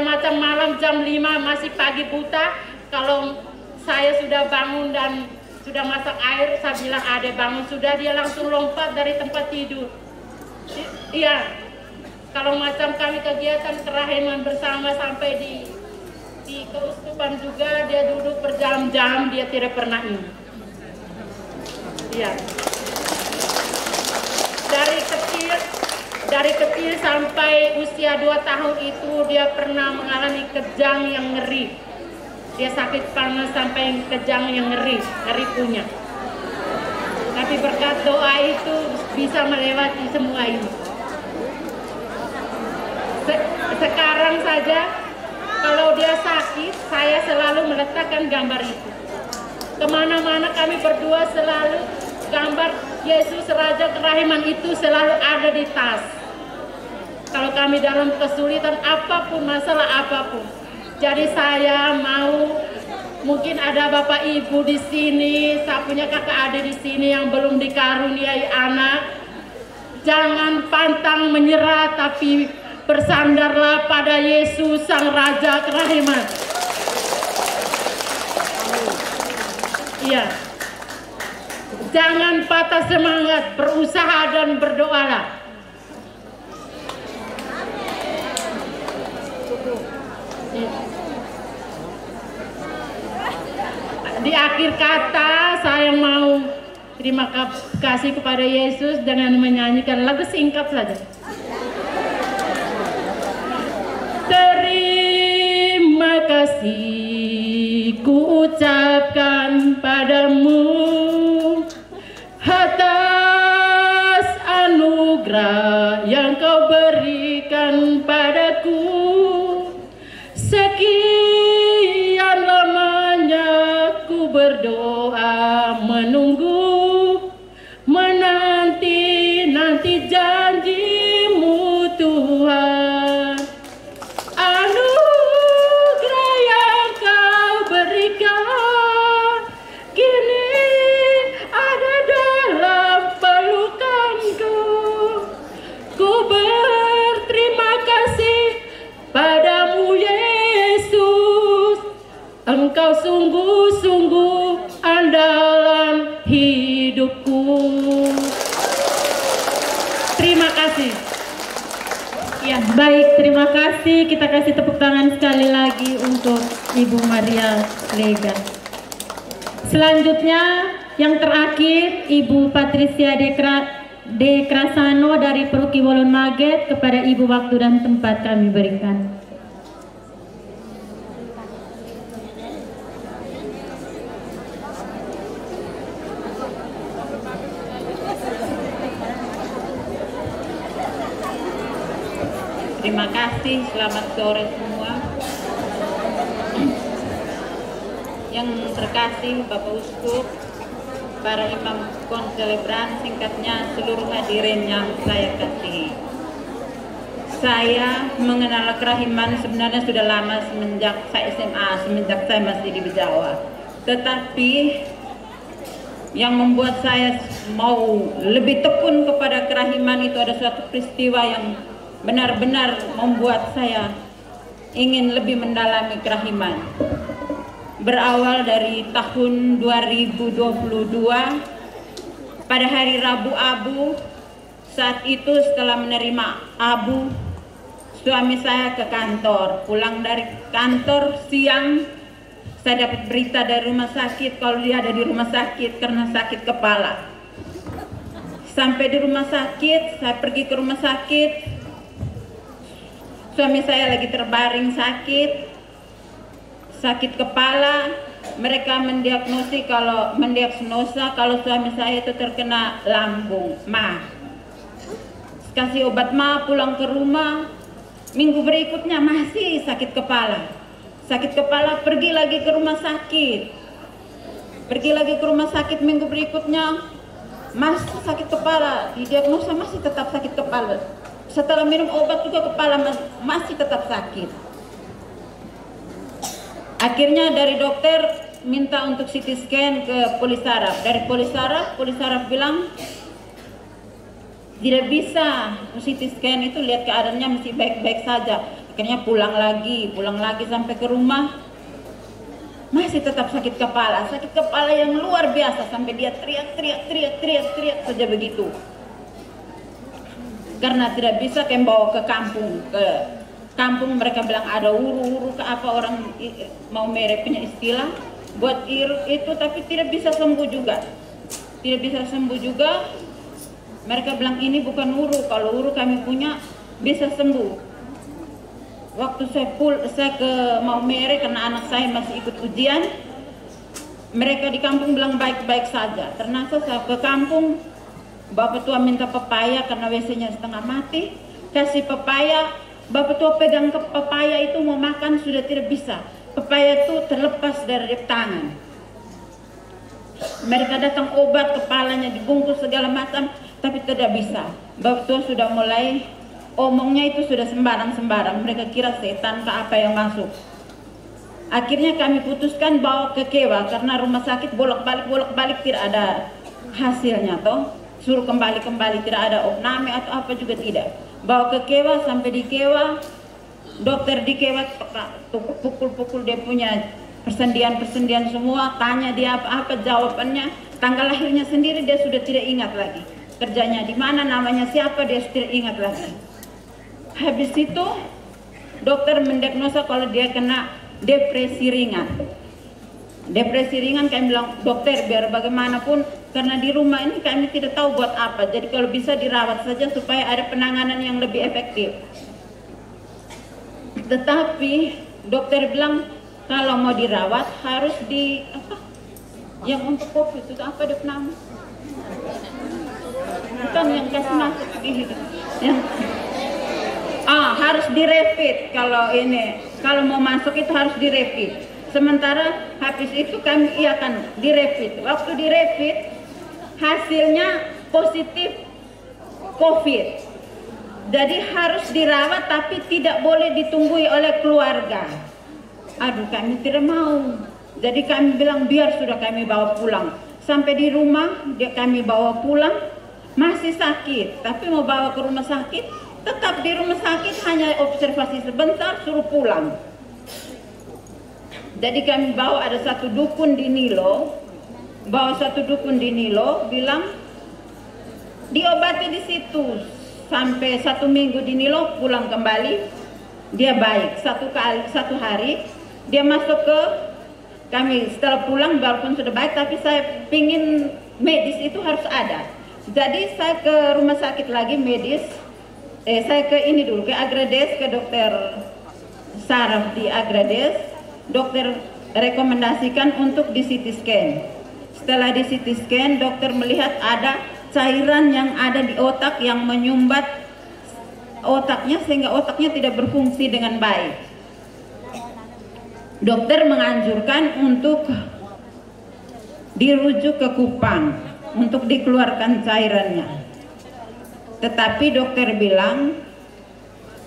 macam malam jam 5 masih pagi buta. Kalau saya sudah bangun dan sudah masak air, saya bilang, Ade bangun sudah, dia langsung lompat dari tempat tidur. Iya, kalau macam kami kegiatan kerahiman bersama sampai di keuskupan juga, dia duduk berjam-jam, dia tidak pernah ini. Iya. Dari kecil sampai usia 2 tahun itu dia pernah mengalami kejang yang ngeri. Dia sakit panas sampai kejang yang ngeri punya. Tapi berkat doa itu bisa melewati semua ini. Sekarang saja kalau dia sakit, saya selalu meletakkan gambar itu. Kemana-mana kami berdua selalu gambar Yesus Raja Kerahiman itu selalu ada di tas. Kalau kami dalam kesulitan apapun, masalah apapun. Jadi saya mau, mungkin ada Bapak Ibu di sini, saya punya kakak adik di sini yang belum dikaruniai anak. Jangan pantang menyerah, tapi bersandarlah pada Yesus Sang Raja Kerahiman. Iya. Jangan patah semangat, berusaha dan berdoalah. Di akhir kata saya mau terima kasih kepada Yesus dengan menyanyikan lagu singkat saja. Terima kasih ku ucapkan padamu atas anugerah yang kau berikan padaku. Sekian lamanya ku berdoa menunggu, menanti janjimu Tuhan. Anugerah yang kau berikan kini ada dalam pelukanku. Ku berterima kasih Baik, terima kasih. Kita kasih tepuk tangan sekali lagi untuk Ibu Maria Lega. Selanjutnya yang terakhir Ibu Patricia De Krasano dari Paroki Wolon Maget. Kepada Ibu waktu dan tempat kami berikan. Terima kasih, selamat sore semua. Yang terkasih Bapak Uskup, para imam konselebran, singkatnya seluruh hadirin yang saya kasihi. Saya mengenal kerahiman sebenarnya sudah lama, semenjak saya SMA, semenjak saya masih di Bejawa. Tetapi yang membuat saya mau lebih tekun kepada kerahiman itu ada suatu peristiwa yang benar-benar membuat saya ingin lebih mendalami kerahiman. Berawal dari tahun 2022 pada hari Rabu Abu. Saat itu setelah menerima abu, suami saya ke kantor. Pulang dari kantor siang, saya dapat berita dari rumah sakit kalau dia ada di rumah sakit karena sakit kepala. Sampai di rumah sakit, saya pergi ke rumah sakit. Suami saya lagi terbaring sakit kepala. Mereka mendiagnosa kalau suami saya itu terkena lambung, MAH. Kasih obat MAH, pulang ke rumah. Minggu berikutnya masih sakit kepala. Sakit kepala, pergi lagi ke rumah sakit. Minggu berikutnya masih sakit kepala. Didiagnosa masih tetap sakit kepala. Setelah minum obat juga kepala masih tetap sakit. Akhirnya dari dokter minta untuk CT scan ke Polisaraf. Dari Polisaraf bilang tidak bisa CT scan itu, lihat keadaannya masih baik-baik saja. Akhirnya pulang lagi sampai ke rumah masih tetap sakit kepala yang luar biasa sampai dia teriak saja begitu. Karena tidak bisa bawa ke kampung mereka bilang ada uru-uru ke apa, orang mau merek punya istilah buat itu, tapi tidak bisa sembuh juga. Mereka bilang ini bukan uru, kalau uru kami punya bisa sembuh. Waktu saya ke Maumere karena anak saya masih ikut ujian, mereka di kampung bilang baik-baik saja. Ternyata saya ke kampung, Bapak tua minta pepaya karena WC-nya setengah mati, kasih pepaya. Bapak tua pegang ke pepaya itu mau makan sudah tidak bisa. Pepaya itu terlepas dari tangan. Mereka datang obat, kepalanya dibungkus segala macam, tapi tidak bisa. Bapak tua sudah mulai omongnya itu sudah sembarang-sembarang. Mereka kira setan ke apa yang masuk. Akhirnya kami putuskan bawa ke Kewa karena rumah sakit bolak-balik tidak ada hasilnya toh. Suruh kembali tidak ada opname atau apa juga tidak. Bawa ke Kewa, sampai di Kewa dokter di Kewa pukul dia punya persendian semua, tanya dia apa jawabannya, tanggal lahirnya sendiri dia sudah tidak ingat lagi, kerjanya di mana, namanya siapa dia sudah tidak ingat lagi. Habis itu dokter mendiagnosa kalau dia kena depresi ringan. Kami bilang dokter biar bagaimanapun karena di rumah ini kami tidak tahu buat apa, jadi kalau bisa dirawat saja supaya ada penanganan yang lebih efektif. Tetapi dokter bilang kalau mau dirawat harus di apa? Yang untuk COVID itu apa dia nama? Bukan yang kasih masuk di yang harus direpit. Kalau mau masuk itu harus direpit. Sementara habis itu kami iakan direpit. Waktu direpit hasilnya positif COVID. Jadi harus dirawat tapi tidak boleh ditunggui oleh keluarga. Aduh, kami tidak mau. Jadi kami bilang biar sudah kami bawa pulang. Sampai di rumah kami bawa pulang masih sakit. Tapi mau bawa ke rumah sakit, tetap di rumah sakit hanya observasi sebentar suruh pulang. Jadi kami bawa ada satu dukun di Nilo, bilang diobati di situ sampai 1 minggu di Nilo, pulang kembali dia baik. Satu hari dia masuk ke kami, setelah pulang walaupun sudah baik, tapi saya pingin medis itu harus ada. Jadi saya ke rumah sakit lagi medis, saya ke ini dulu, ke Agrades, ke dokter saraf di Agrades. Dokter rekomendasikan untuk di CT scan. Setelah di CT scan, dokter melihat ada cairan yang ada di otak yang menyumbat otaknya sehingga otaknya tidak berfungsi dengan baik. Dokter menganjurkan untuk dirujuk ke Kupang untuk dikeluarkan cairannya. Tetapi dokter bilang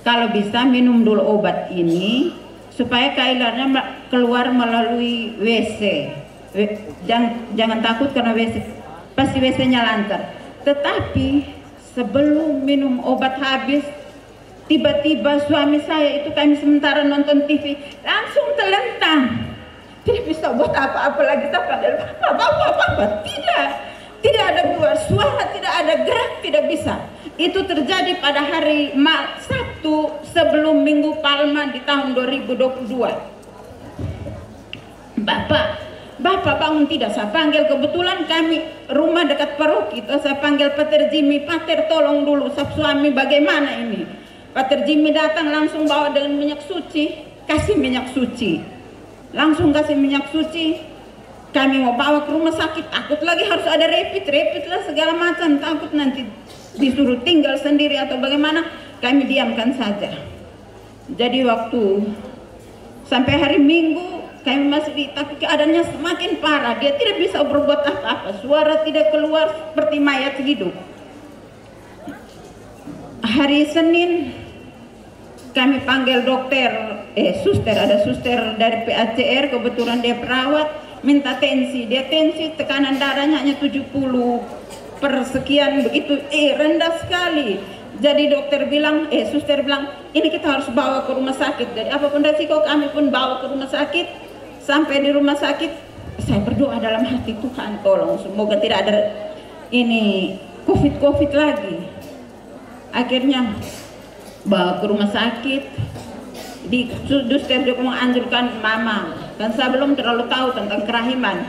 kalau bisa minum dulu obat ini supaya cairannya keluar melalui WC. Jangan takut karena WC pasti WC-nya lancar. Tetapi sebelum minum obat habis, tiba-tiba suami saya itu, kami sementara nonton TV, langsung terlentang. Tidak bisa buat apa-apa lagi, apa-apa. Tidak ada keluar suara, tidak ada gerak, tidak bisa. Itu terjadi pada hari Sabtu sebelum Minggu Palma di tahun 2022. Bapak bangun tidak, saya panggil, kebetulan kami rumah dekat paroki, saya panggil Pater Jimmy, Pater tolong dulu, suami bagaimana ini? Pater Jimmy datang langsung bawa dengan minyak suci, kasih minyak suci, langsung kasih minyak suci. Kami mau bawa ke rumah sakit, takut lagi harus ada rapid lah segala macam, takut nanti disuruh tinggal sendiri atau bagaimana. Kami diamkan saja. Jadi waktu sampai hari Minggu kami masih tapi keadaannya semakin parah, dia tidak bisa berbuat apa-apa, suara tidak keluar seperti mayat hidup. Hari Senin kami panggil suster, ada suster dari PACR, kebetulan dia perawat, minta tensi, dia tensi tekanan darahnya hanya 70 per sekian begitu, rendah sekali. Jadi suster bilang, ini kita harus bawa ke rumah sakit. Jadi apapun resiko kami pun bawa ke rumah sakit. Sampai di rumah sakit, saya berdoa dalam hati, Tuhan tolong semoga tidak ada ini COVID lagi. Akhirnya bawa ke rumah sakit, di suster juga menganjurkan mama, dan saya belum terlalu tahu tentang kerahiman.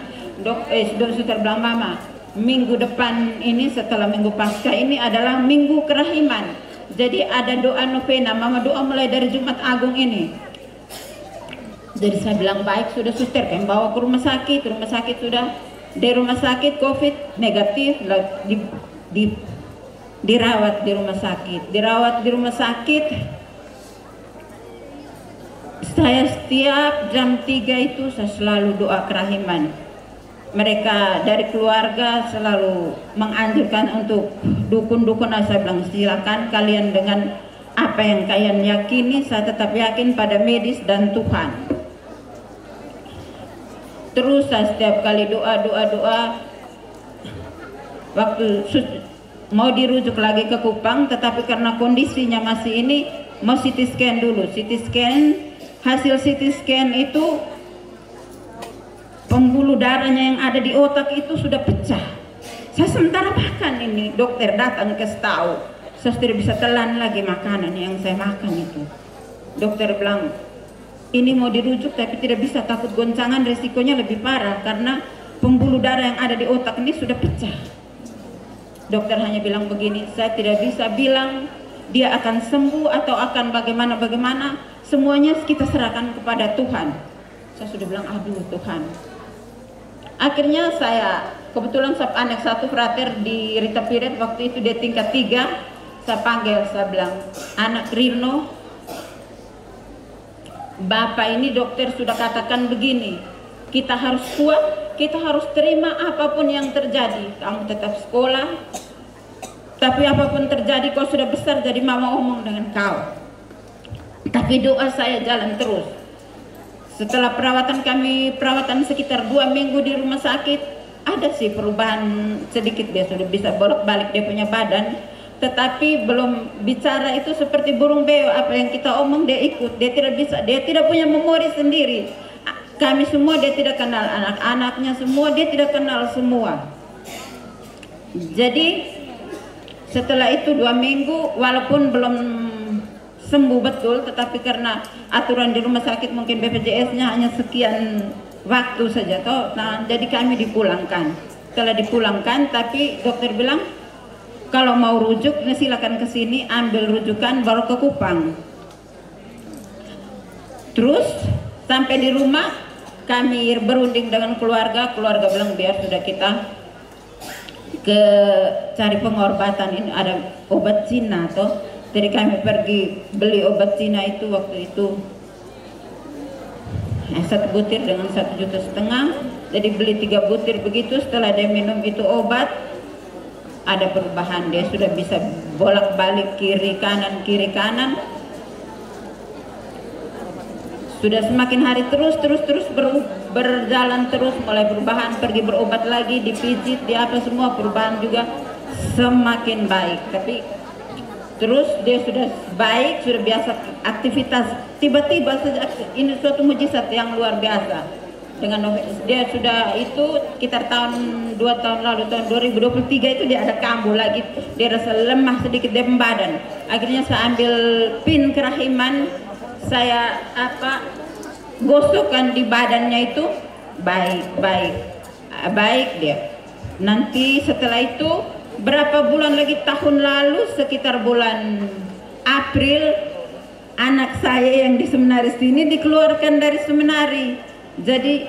Suster bilang, mama, minggu depan ini setelah minggu pasca ini adalah minggu kerahiman. Jadi ada doa novena, mama doa mulai dari Jumat Agung ini. Jadi saya bilang baik, sudah suster, kami bawa ke rumah sakit sudah, di rumah sakit COVID negatif, dirawat di rumah sakit. Saya setiap jam 3 itu saya selalu doa kerahiman. Mereka dari keluarga selalu menganjurkan untuk dukun-dukun. Saya bilang silakan kalian dengan apa yang kalian yakini, saya tetap yakin pada medis dan Tuhan. Terus saya setiap kali doa. Waktu mau dirujuk lagi ke Kupang, tetapi karena kondisinya masih ini, mau CT scan dulu. Hasil CT scan itu pembuluh darahnya yang ada di otak itu sudah pecah. Saya sementara makan ini, dokter datang kasih tahu, saya tidak bisa telan lagi makanan yang saya makan itu. Dokter bilang, ini mau dirujuk tapi tidak bisa, takut goncangan, resikonya lebih parah karena pembuluh darah yang ada di otak ini sudah pecah. Dokter hanya bilang begini, saya tidak bisa bilang dia akan sembuh atau akan bagaimana, semuanya kita serahkan kepada Tuhan. Saya sudah bilang, aduh Tuhan. Akhirnya saya, kebetulan saya anak satu frater di Rita Piret, waktu itu dia tingkat 3, saya panggil, saya bilang, anak Rino, Bapak ini dokter sudah katakan begini, kita harus kuat, kita harus terima apapun yang terjadi. Kamu tetap sekolah, tapi apapun terjadi, kau sudah besar, jadi mama omong dengan kau. Tapi doa saya jalan terus. Setelah perawatan sekitar 2 minggu di rumah sakit, ada sih perubahan sedikit, dia sudah bisa bolak-balik dia punya badan. Tetapi belum bicara itu seperti burung beo, apa yang kita omong dia ikut, dia tidak bisa, dia tidak punya memori sendiri. Kami semua dia tidak kenal, anak-anaknya semua dia tidak kenal semua. Jadi Setelah itu 2 minggu, walaupun belum sembuh betul, tetapi karena aturan di rumah sakit mungkin BPJS-nya hanya sekian waktu saja toh. Nah, jadi kami dipulangkan. Setelah dipulangkan, tapi dokter bilang kalau mau rujuk silakan ke sini, ambil rujukan baru ke Kupang. Terus sampai di rumah kami berunding dengan keluarga bilang biar sudah kita ke cari pengobatan, ini ada obat Cina toh. Jadi kami pergi beli obat Cina itu waktu itu 1 butir dengan 1,5 juta. Jadi beli 3 butir begitu. Setelah dia minum itu obat, ada perubahan. Dia sudah bisa bolak-balik kiri kanan. Sudah semakin hari terus berjalan terus, mulai perubahan, pergi berobat lagi, dipijit, di apa semua perubahan juga semakin baik. Tapi terus dia sudah baik, sudah biasa aktivitas. Tiba-tiba ini suatu mujizat yang luar biasa. Dengan dia sudah itu sekitar 2 tahun lalu, tahun 2023 itu dia ada kambuh lagi. Dia rasa lemah sedikit di badan. Akhirnya saya ambil pin kerahiman, saya gosokkan di badannya itu baik dia. Nanti setelah itu berapa bulan lagi, tahun lalu sekitar bulan April, anak saya yang di seminari sini dikeluarkan dari seminari. Jadi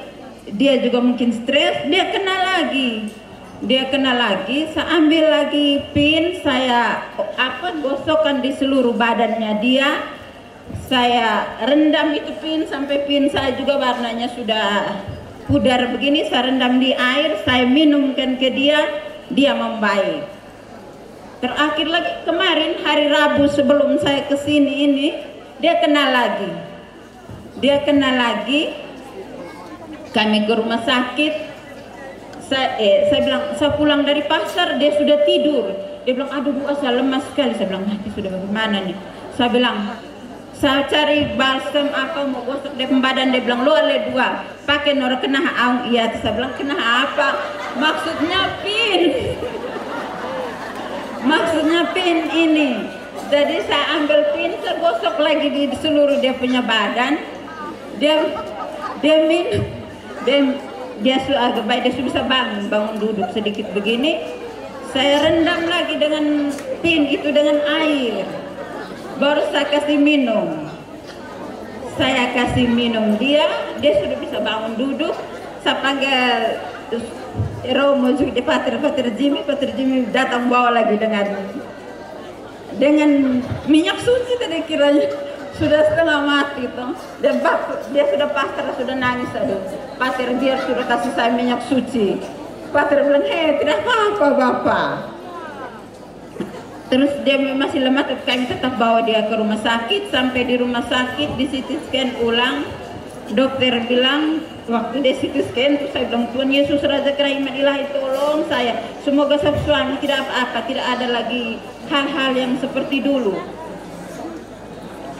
dia juga mungkin stres, dia kena lagi. Saya ambil lagi pin, saya gosokkan di seluruh badannya dia. Saya rendam itu pin sampai pin saya juga warnanya sudah pudar begini. Saya rendam di air, saya minumkan ke dia membaik. Terakhir lagi kemarin hari Rabu sebelum saya kesini ini, dia kena lagi. Kami ke rumah sakit. Saya bilang, saya pulang dari pasar, dia sudah tidur. Dia bilang, aduh Bu, saya lemas sekali. Saya bilang, mati sudah bagaimana nih? Saya bilang, saya cari balsam mau gosok di badan. Dia bilang, lo ada 2 pakai nora kena aung. Iya, saya bilang, kena apa? Maksudnya pin ini. Jadi saya ambil pin, saya gosok lagi di seluruh dia punya badan. Dia sudah agak baik, dia sudah bisa bangun duduk sedikit begini. Saya rendam lagi dengan pin itu dengan air. Baru saya kasih minum. Dia sudah bisa bangun duduk. Saya panggil Romo juga di Pater Jimmy datang bawa lagi dengan minyak suci tadi kiranya sudah setengah mati tuh. Dia sudah pastor, sudah nangis. Aduh, Pater biar sudah kasih saya minyak suci. Pater bilang, tidak apa-apa Bapak. Terus dia masih lemah, kami tetap bawa dia ke rumah sakit. Sampai di rumah sakit di CT scan ulang. Dokter bilang, waktu dia CT scan, saya bilang, Tuhan Yesus Raja Kerahiman Ilahi tolong saya. Semoga suami tidak apa-apa, tidak ada lagi hal-hal yang seperti dulu.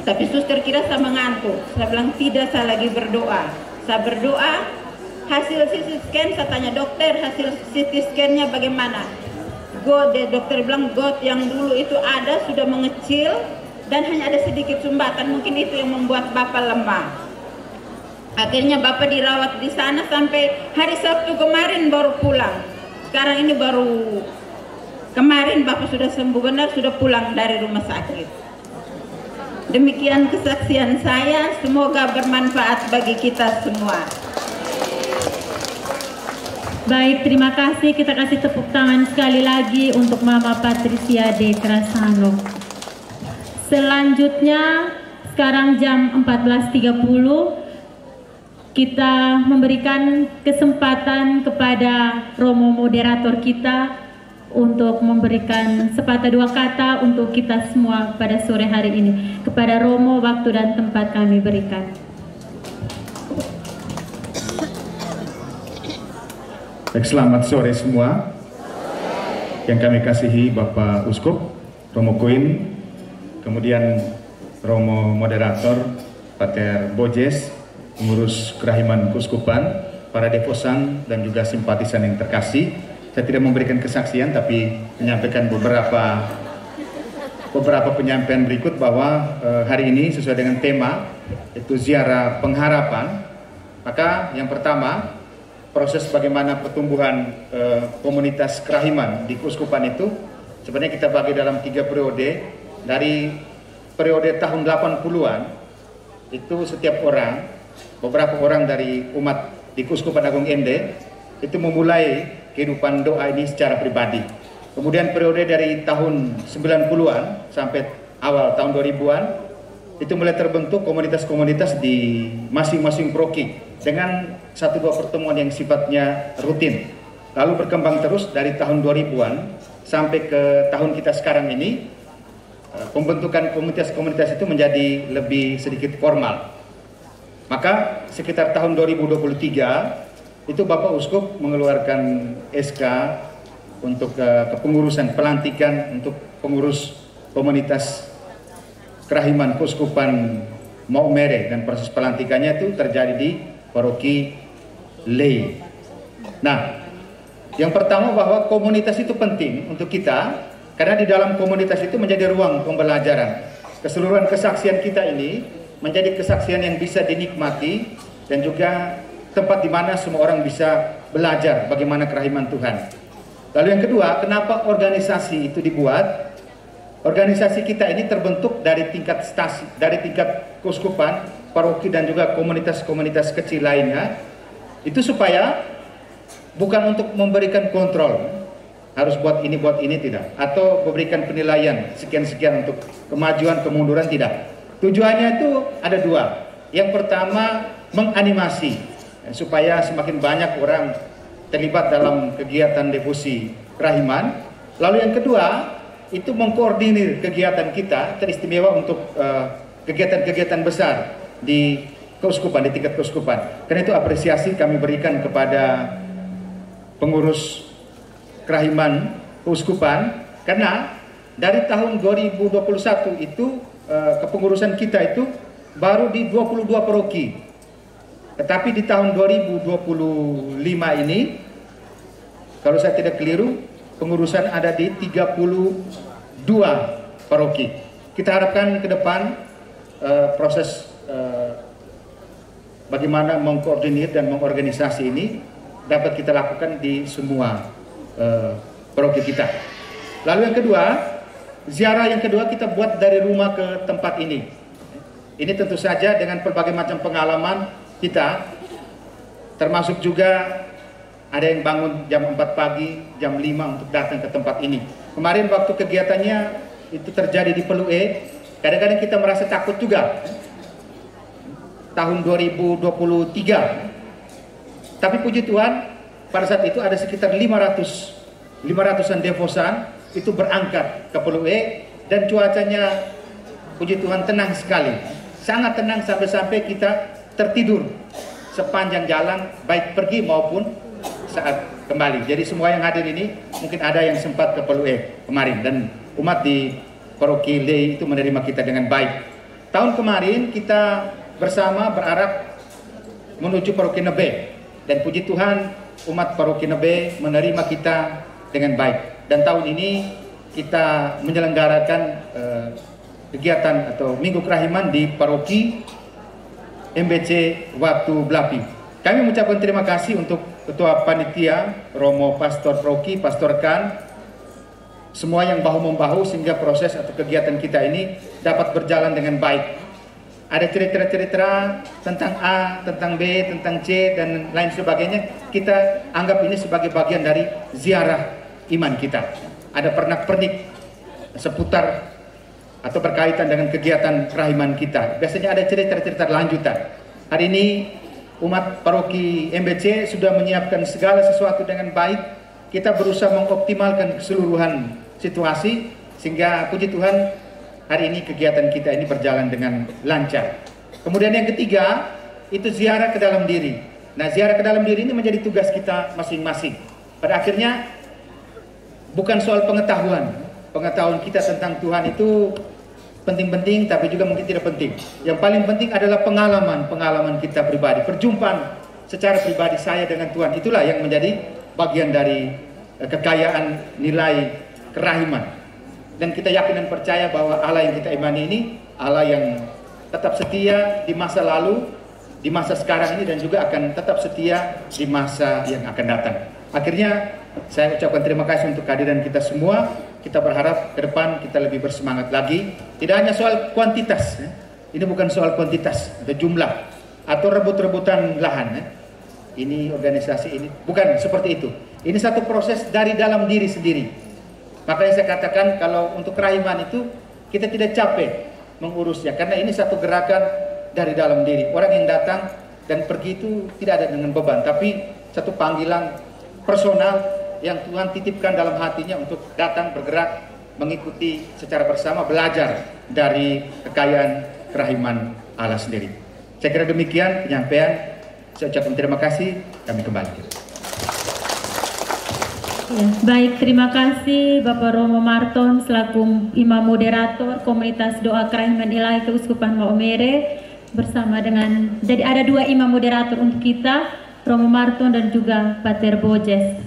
Tapi suster kira saya mengantuk. Saya bilang, tidak, saya lagi berdoa. Saya berdoa, hasil CT scan, saya tanya dokter, hasil CT scan-nya bagaimana? Dokter bilang got yang dulu itu ada sudah mengecil dan hanya ada sedikit sumbatan, mungkin itu yang membuat Bapak lemah. Akhirnya Bapak dirawat di sana sampai hari Sabtu kemarin baru pulang. Sekarang ini baru kemarin Bapak sudah sembuh benar, sudah pulang dari rumah sakit. Demikian kesaksian saya, semoga bermanfaat bagi kita semua. Baik, terima kasih. Kita kasih tepuk tangan sekali lagi untuk Mama Patricia de Crasano. Selanjutnya, sekarang jam 14.30, kita memberikan kesempatan kepada Romo moderator kita untuk memberikan sepatah 2 kata untuk kita semua pada sore hari ini. Kepada Romo, waktu dan tempat kami berikan. Baik, selamat sore semua. Yang kami kasihi Bapak Uskup, Romo Queen, kemudian Romo moderator, Pater Bojes, pengurus kerahiman keuskupan, para devosan dan juga simpatisan yang terkasih, Saya tidak memberikan kesaksian, tapi menyampaikan beberapa penyampaian berikut bahwa hari ini sesuai dengan tema itu ziarah pengharapan. Maka yang pertama, proses bagaimana pertumbuhan komunitas Kerahiman di Keuskupan itu sebenarnya kita bagi dalam 3 periode. Dari periode tahun 80-an itu setiap orang, beberapa orang dari umat di Keuskupan Agung Ende itu memulai kehidupan doa ini secara pribadi. Kemudian periode dari tahun 90-an sampai awal tahun 2000-an itu mulai terbentuk komunitas-komunitas di masing-masing proki dengan 1-2 pertemuan yang sifatnya rutin. Lalu berkembang terus dari tahun 2000-an sampai ke tahun kita sekarang ini, pembentukan komunitas-komunitas itu menjadi lebih sedikit formal. Maka sekitar tahun 2023 itu Bapak Uskup mengeluarkan SK untuk kepengurusan pelantikan untuk pengurus komunitas Kerahiman Keuskupan Maumere, dan proses pelantikannya itu terjadi di Paroki Lei. Nah, yang pertama bahwa komunitas itu penting untuk kita karena di dalam komunitas itu menjadi ruang pembelajaran. Keseluruhan kesaksian kita ini menjadi kesaksian yang bisa dinikmati dan juga tempat di mana semua orang bisa belajar bagaimana kerahiman Tuhan. Lalu yang kedua, kenapa organisasi itu dibuat? Organisasi kita ini terbentuk dari tingkat keuskupan, paroki dan juga komunitas-komunitas kecil lainnya. Itu supaya bukan untuk memberikan kontrol, harus buat ini tidak, atau memberikan penilaian sekian-sekian untuk kemajuan kemunduran, tidak. Tujuannya itu ada 2. Yang pertama, menganimasi supaya semakin banyak orang terlibat dalam kegiatan devosi kerahiman. Lalu yang kedua, itu mengkoordinir kegiatan kita, teristimewa untuk kegiatan-kegiatan besar di keuskupan, di tingkat keuskupan. Karena itu apresiasi kami berikan kepada pengurus kerahiman keuskupan, karena dari tahun 2021 itu kepengurusan kita itu baru di 22 paroki. Tetapi di tahun 2025 ini, kalau saya tidak keliru, pengurusan ada di 32 paroki. Kita harapkan ke depan proses bagaimana mengkoordinir dan mengorganisasi ini dapat kita lakukan di semua paroki kita. Lalu yang kedua, ziarah yang kedua kita buat dari rumah ke tempat ini. Ini tentu saja dengan berbagai macam pengalaman kita, termasuk juga ada yang bangun jam 4 pagi, jam 5 untuk datang ke tempat ini. Kemarin waktu kegiatannya itu terjadi di Pelue, kadang-kadang kita merasa takut juga. Tahun 2023. Tapi puji Tuhan, pada saat itu ada sekitar 500-an devosan itu berangkat ke Pelue, dan cuacanya puji Tuhan tenang sekali. Sangat tenang sampai-sampai kita tertidur sepanjang jalan, baik pergi maupun saat kembali. Jadi semua yang hadir ini mungkin ada yang sempat ke Pelue kemarin, dan umat di Paroki Lei itu menerima kita dengan baik. Tahun kemarin kita bersama berarah menuju Paroki Nebe, dan puji Tuhan umat Paroki Nebe menerima kita dengan baik. Dan tahun ini kita menyelenggarakan kegiatan atau Minggu Kerahiman di Paroki MBC Watu Blapi. Kami mengucapkan terima kasih untuk Ketua Panitia, Romo Pastor Proki, Pastor Kan, semua yang bahu-membahu sehingga proses atau kegiatan kita ini dapat berjalan dengan baik. Ada cerita-cerita tentang A, tentang B, tentang C, dan lain sebagainya. Kita anggap ini sebagai bagian dari ziarah iman kita. Ada pernak-pernik seputar atau berkaitan dengan kegiatan kerahiman kita. Biasanya ada cerita-cerita lanjutan. Hari ini umat Paroki MBC sudah menyiapkan segala sesuatu dengan baik. Kita berusaha mengoptimalkan keseluruhan situasi sehingga puji Tuhan hari ini kegiatan kita ini berjalan dengan lancar. Kemudian yang ketiga, itu ziarah ke dalam diri. Nah, ziarah ke dalam diri ini menjadi tugas kita masing-masing. Pada akhirnya bukan soal pengetahuan. Pengetahuan kita tentang Tuhan itu penting-penting, tapi juga mungkin tidak penting. Yang paling penting adalah pengalaman kita pribadi, perjumpaan secara pribadi saya dengan Tuhan. Itulah yang menjadi bagian dari kekayaan nilai kerahiman. Dan kita yakin dan percaya bahwa Allah yang kita imani ini Allah yang tetap setia di masa lalu, di masa sekarang ini, dan juga akan tetap setia di masa yang akan datang. Akhirnya saya ucapkan terima kasih untuk kehadiran kita semua. Kita berharap ke depan kita lebih bersemangat lagi. Tidak hanya soal kuantitas, ini bukan soal kuantitas atau jumlah atau rebut-rebutan lahan. Ini organisasi ini bukan seperti itu. Ini satu proses dari dalam diri sendiri. Makanya saya katakan kalau untuk kerahiman itu kita tidak capek mengurusnya, karena ini satu gerakan dari dalam diri. Orang yang datang dan pergi itu tidak ada dengan beban, tapi satu panggilan personal yang Tuhan titipkan dalam hatinya untuk datang bergerak mengikuti secara bersama, belajar dari kekayaan kerahiman Allah sendiri. Saya kira demikian penyampaian. Saya ucapkan terima kasih. Kami kembali. Ya, baik, terima kasih Bapak Romo Marton selaku Imam Moderator Komunitas Doa Kerahiman Ilahi Keuskupan Maumere bersama dengan, jadi ada 2 Imam Moderator untuk kita, Romo Marton dan juga Pater Bojes.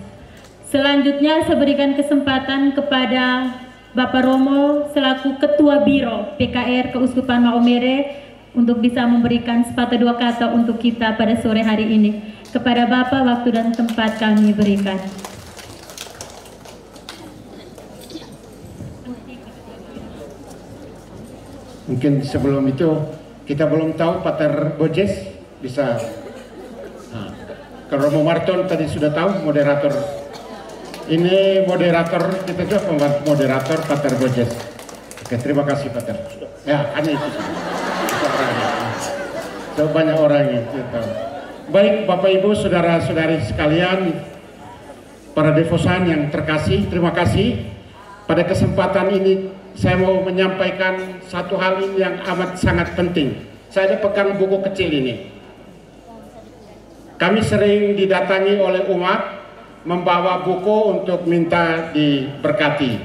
Selanjutnya saya berikan kesempatan kepada Bapak Romo selaku Ketua Biro PKR Keuskupan Maumere untuk bisa memberikan sepatah 2 kata untuk kita pada sore hari ini. Kepada Bapak, waktu dan tempat kami berikan. Mungkin sebelum itu kita belum tahu Pater Bojes bisa. Kalau Romo Marton tadi sudah tahu moderator. Ini moderator kita juga pembantu moderator Pater Bojes. Oke, terima kasih Pater. Ya, hanya itu. So, banyak orang yang kita. Baik Bapak Ibu, saudara-saudari sekalian, para devosan yang terkasih, terima kasih. Pada kesempatan ini saya mau menyampaikan satu hal yang amat sangat penting. Saya pegang buku kecil ini. Kami sering didatangi oleh umat membawa buku untuk minta diberkati.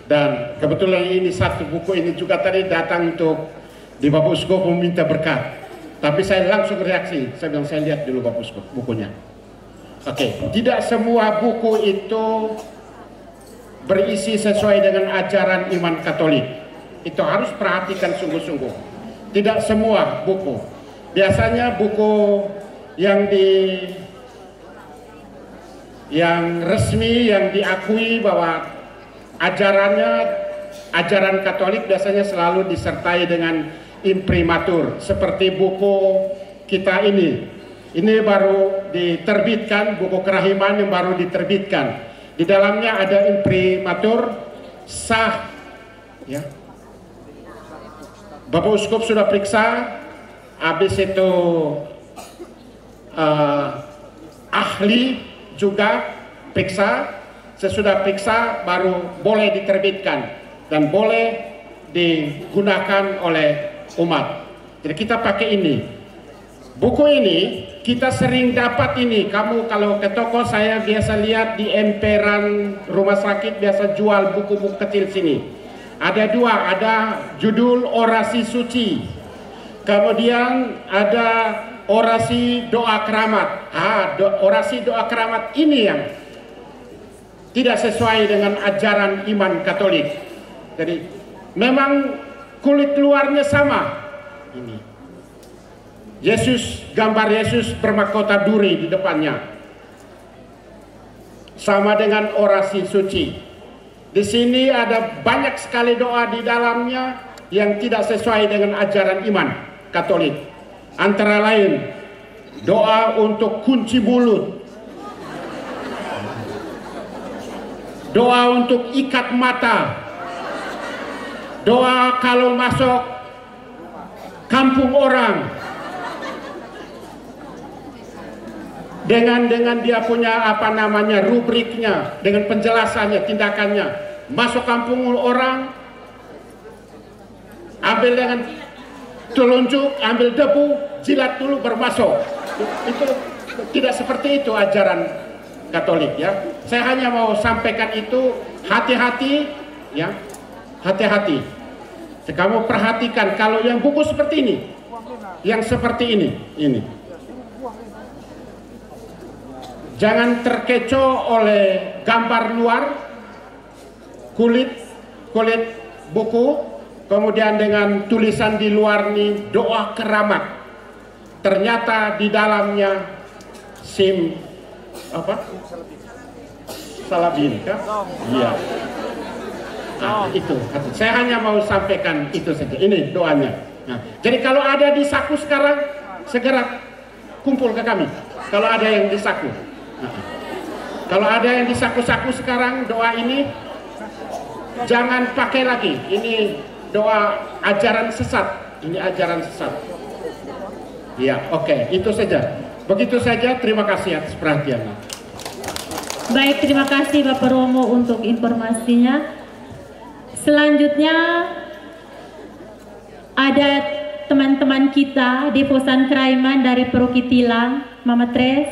Dan kebetulan ini satu buku ini juga tadi datang untuk di Bapak Uskup meminta berkat. Tapi saya langsung reaksi. Saya bilang saya lihat dulu Bapak Uskup bukunya. Oke, tidak semua buku itu berisi sesuai dengan ajaran iman Katolik. Itu harus perhatikan sungguh-sungguh. Tidak semua buku. Biasanya buku yang resmi, yang diakui bahwa ajaran Katolik biasanya selalu disertai dengan imprimatur. Seperti buku kita ini. Ini baru diterbitkan, buku kerahiman yang baru diterbitkan. Di dalamnya ada imprimatur sah, ya. Bapak Uskup sudah periksa, habis itu ahli juga periksa, sesudah periksa baru boleh diterbitkan dan boleh digunakan oleh umat. Jadi kita pakai ini. Buku ini kita sering dapat ini. Kamu kalau ke toko, saya biasa lihat di emperan rumah sakit biasa jual buku-buku kecil sini. Ada 2, ada judul orasi suci. Kemudian ada orasi doa keramat. Orasi doa keramat ini yang tidak sesuai dengan ajaran iman Katolik. Jadi memang kulit luarnya sama. Ini Yesus, gambar Yesus bermahkota duri di depannya. Sama dengan orasi suci. Di sini ada banyak sekali doa di dalamnya yang tidak sesuai dengan ajaran iman Katolik. Antara lain doa untuk kunci mulut, doa untuk ikat mata, doa kalau masuk kampung orang, dengan dia punya rubriknya, dengan penjelasannya, tindakannya. Masuk kampung orang, ambil dengan telunjuk, ambil debu, jilat dulu bermasuk. Itu tidak seperti itu ajaran Katolik, ya. Saya hanya mau sampaikan itu, hati-hati, ya, hati-hati. Kamu perhatikan kalau yang buku seperti ini, yang seperti ini. jangan terkecoh oleh gambar luar, kulit buku, kemudian dengan tulisan di luar nih doa keramat. Ternyata di dalamnya salabin kan? Iya. Nah, itu. Saya hanya mau sampaikan itu saja. Ini doanya. Nah, jadi kalau ada di saku sekarang, segera kumpul ke kami. Kalau ada yang di saku. Nah, kalau ada yang di saku-saku sekarang, doa ini jangan pakai lagi. Ini doa ajaran sesat. Ini ajaran sesat. Ya, oke. Itu saja. Begitu saja. Terima kasih atas perhatiannya. Baik, terima kasih Bapak Romo untuk informasinya. Selanjutnya ada teman-teman kita Devosan Kraiman dari Paroki Tilang, Mama Tres,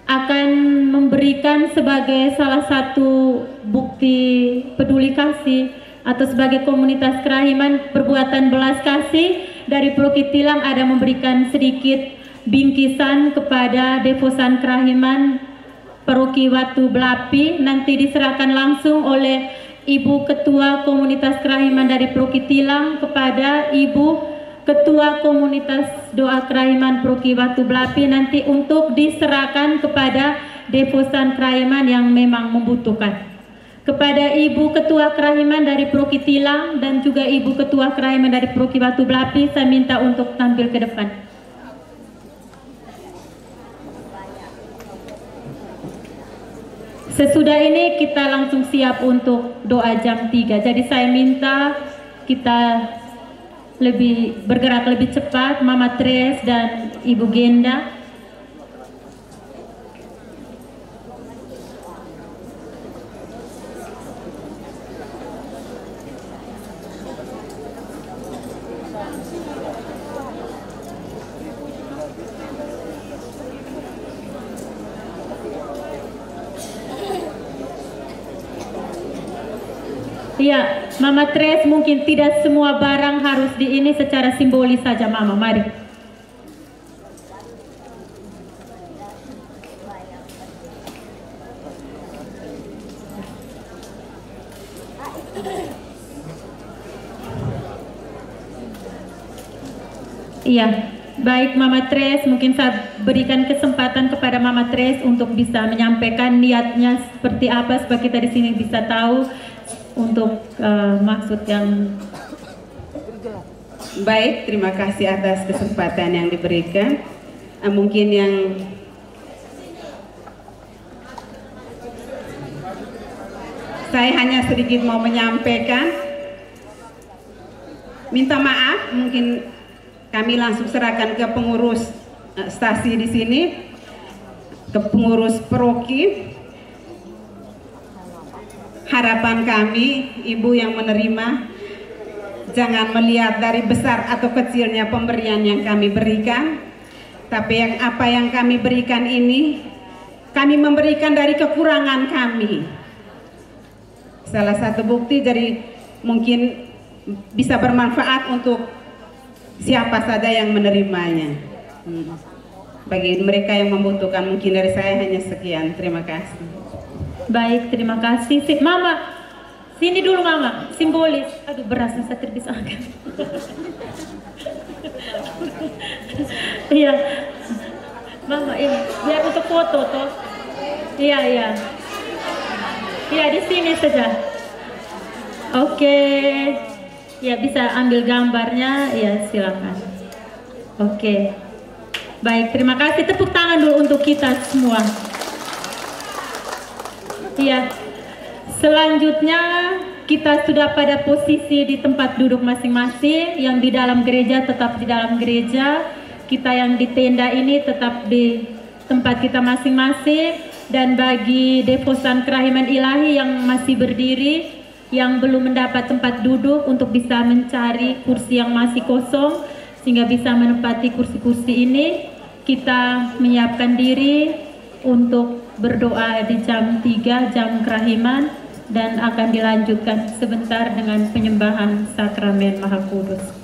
akan memberikan sebagai salah satu bukti peduli kasih atau sebagai komunitas kerahiman perbuatan belas kasih dari Paroki Tilang, ada memberikan sedikit bingkisan kepada Devosan Kerahiman Paroki Watu Belapi. Nanti diserahkan langsung oleh Ibu Ketua Komunitas Kerahiman dari Paroki Tilang kepada Ibu Ketua Komunitas Doa Kerahiman Paroki Watu Belapi, nanti untuk diserahkan kepada Devosan Kerahiman yang memang membutuhkan. Kepada Ibu Ketua Kerahiman dari Paroki Tilang dan juga Ibu Ketua Kerahiman dari Paroki Watu Belapi, saya minta untuk tampil ke depan. Sesudah ini kita langsung siap untuk doa jam 3. Jadi saya minta kita bergerak lebih cepat, Mama Tres dan Ibu Genda. Iya, Mama Tres, mungkin tidak semua barang harus di ini, secara simbolis saja Mama, mari. Iya, baik Mama Tres, mungkin saya berikan kesempatan kepada Mama Tres untuk bisa menyampaikan niatnya seperti apa supaya kita di sini bisa tahu untuk maksud yang baik. Terima kasih atas kesempatan yang diberikan. Mungkin yang saya hanya sedikit mau menyampaikan, minta maaf, mungkin kami langsung serahkan ke pengurus stasi di sini, ke pengurus paroki. Harapan kami, Ibu yang menerima, jangan melihat dari besar atau kecilnya pemberian yang kami berikan, tapi apa yang kami berikan ini, kami memberikan dari kekurangan kami. Salah satu bukti, jadi mungkin bisa bermanfaat untuk siapa saja yang menerimanya. Bagi mereka yang membutuhkan, mungkin dari saya hanya sekian. Terima kasih. Baik, terima kasih. Mama, sini dulu Mama, simbolis. Aduh, berasnya saya terpisahkan. Iya, Mama ini biar untuk foto toh. Iya, iya. Iya, di sini saja. Oke. Ya, bisa ambil gambarnya. Ya, silakan. Oke. Baik, terima kasih. Tepuk tangan dulu untuk kita semua. Ya, selanjutnya kita sudah pada posisi di tempat duduk masing-masing. Yang di dalam gereja tetap di dalam gereja, kita yang di tenda ini tetap di tempat kita masing-masing. Dan bagi Devosan Kerahiman Ilahi yang masih berdiri, yang belum mendapat tempat duduk, untuk bisa mencari kursi yang masih kosong sehingga bisa menempati kursi-kursi ini, kita menyiapkan diri untuk berdoa di jam 3, jam kerahiman, dan akan dilanjutkan sebentar dengan penyembahan sakramen Maha Kudus.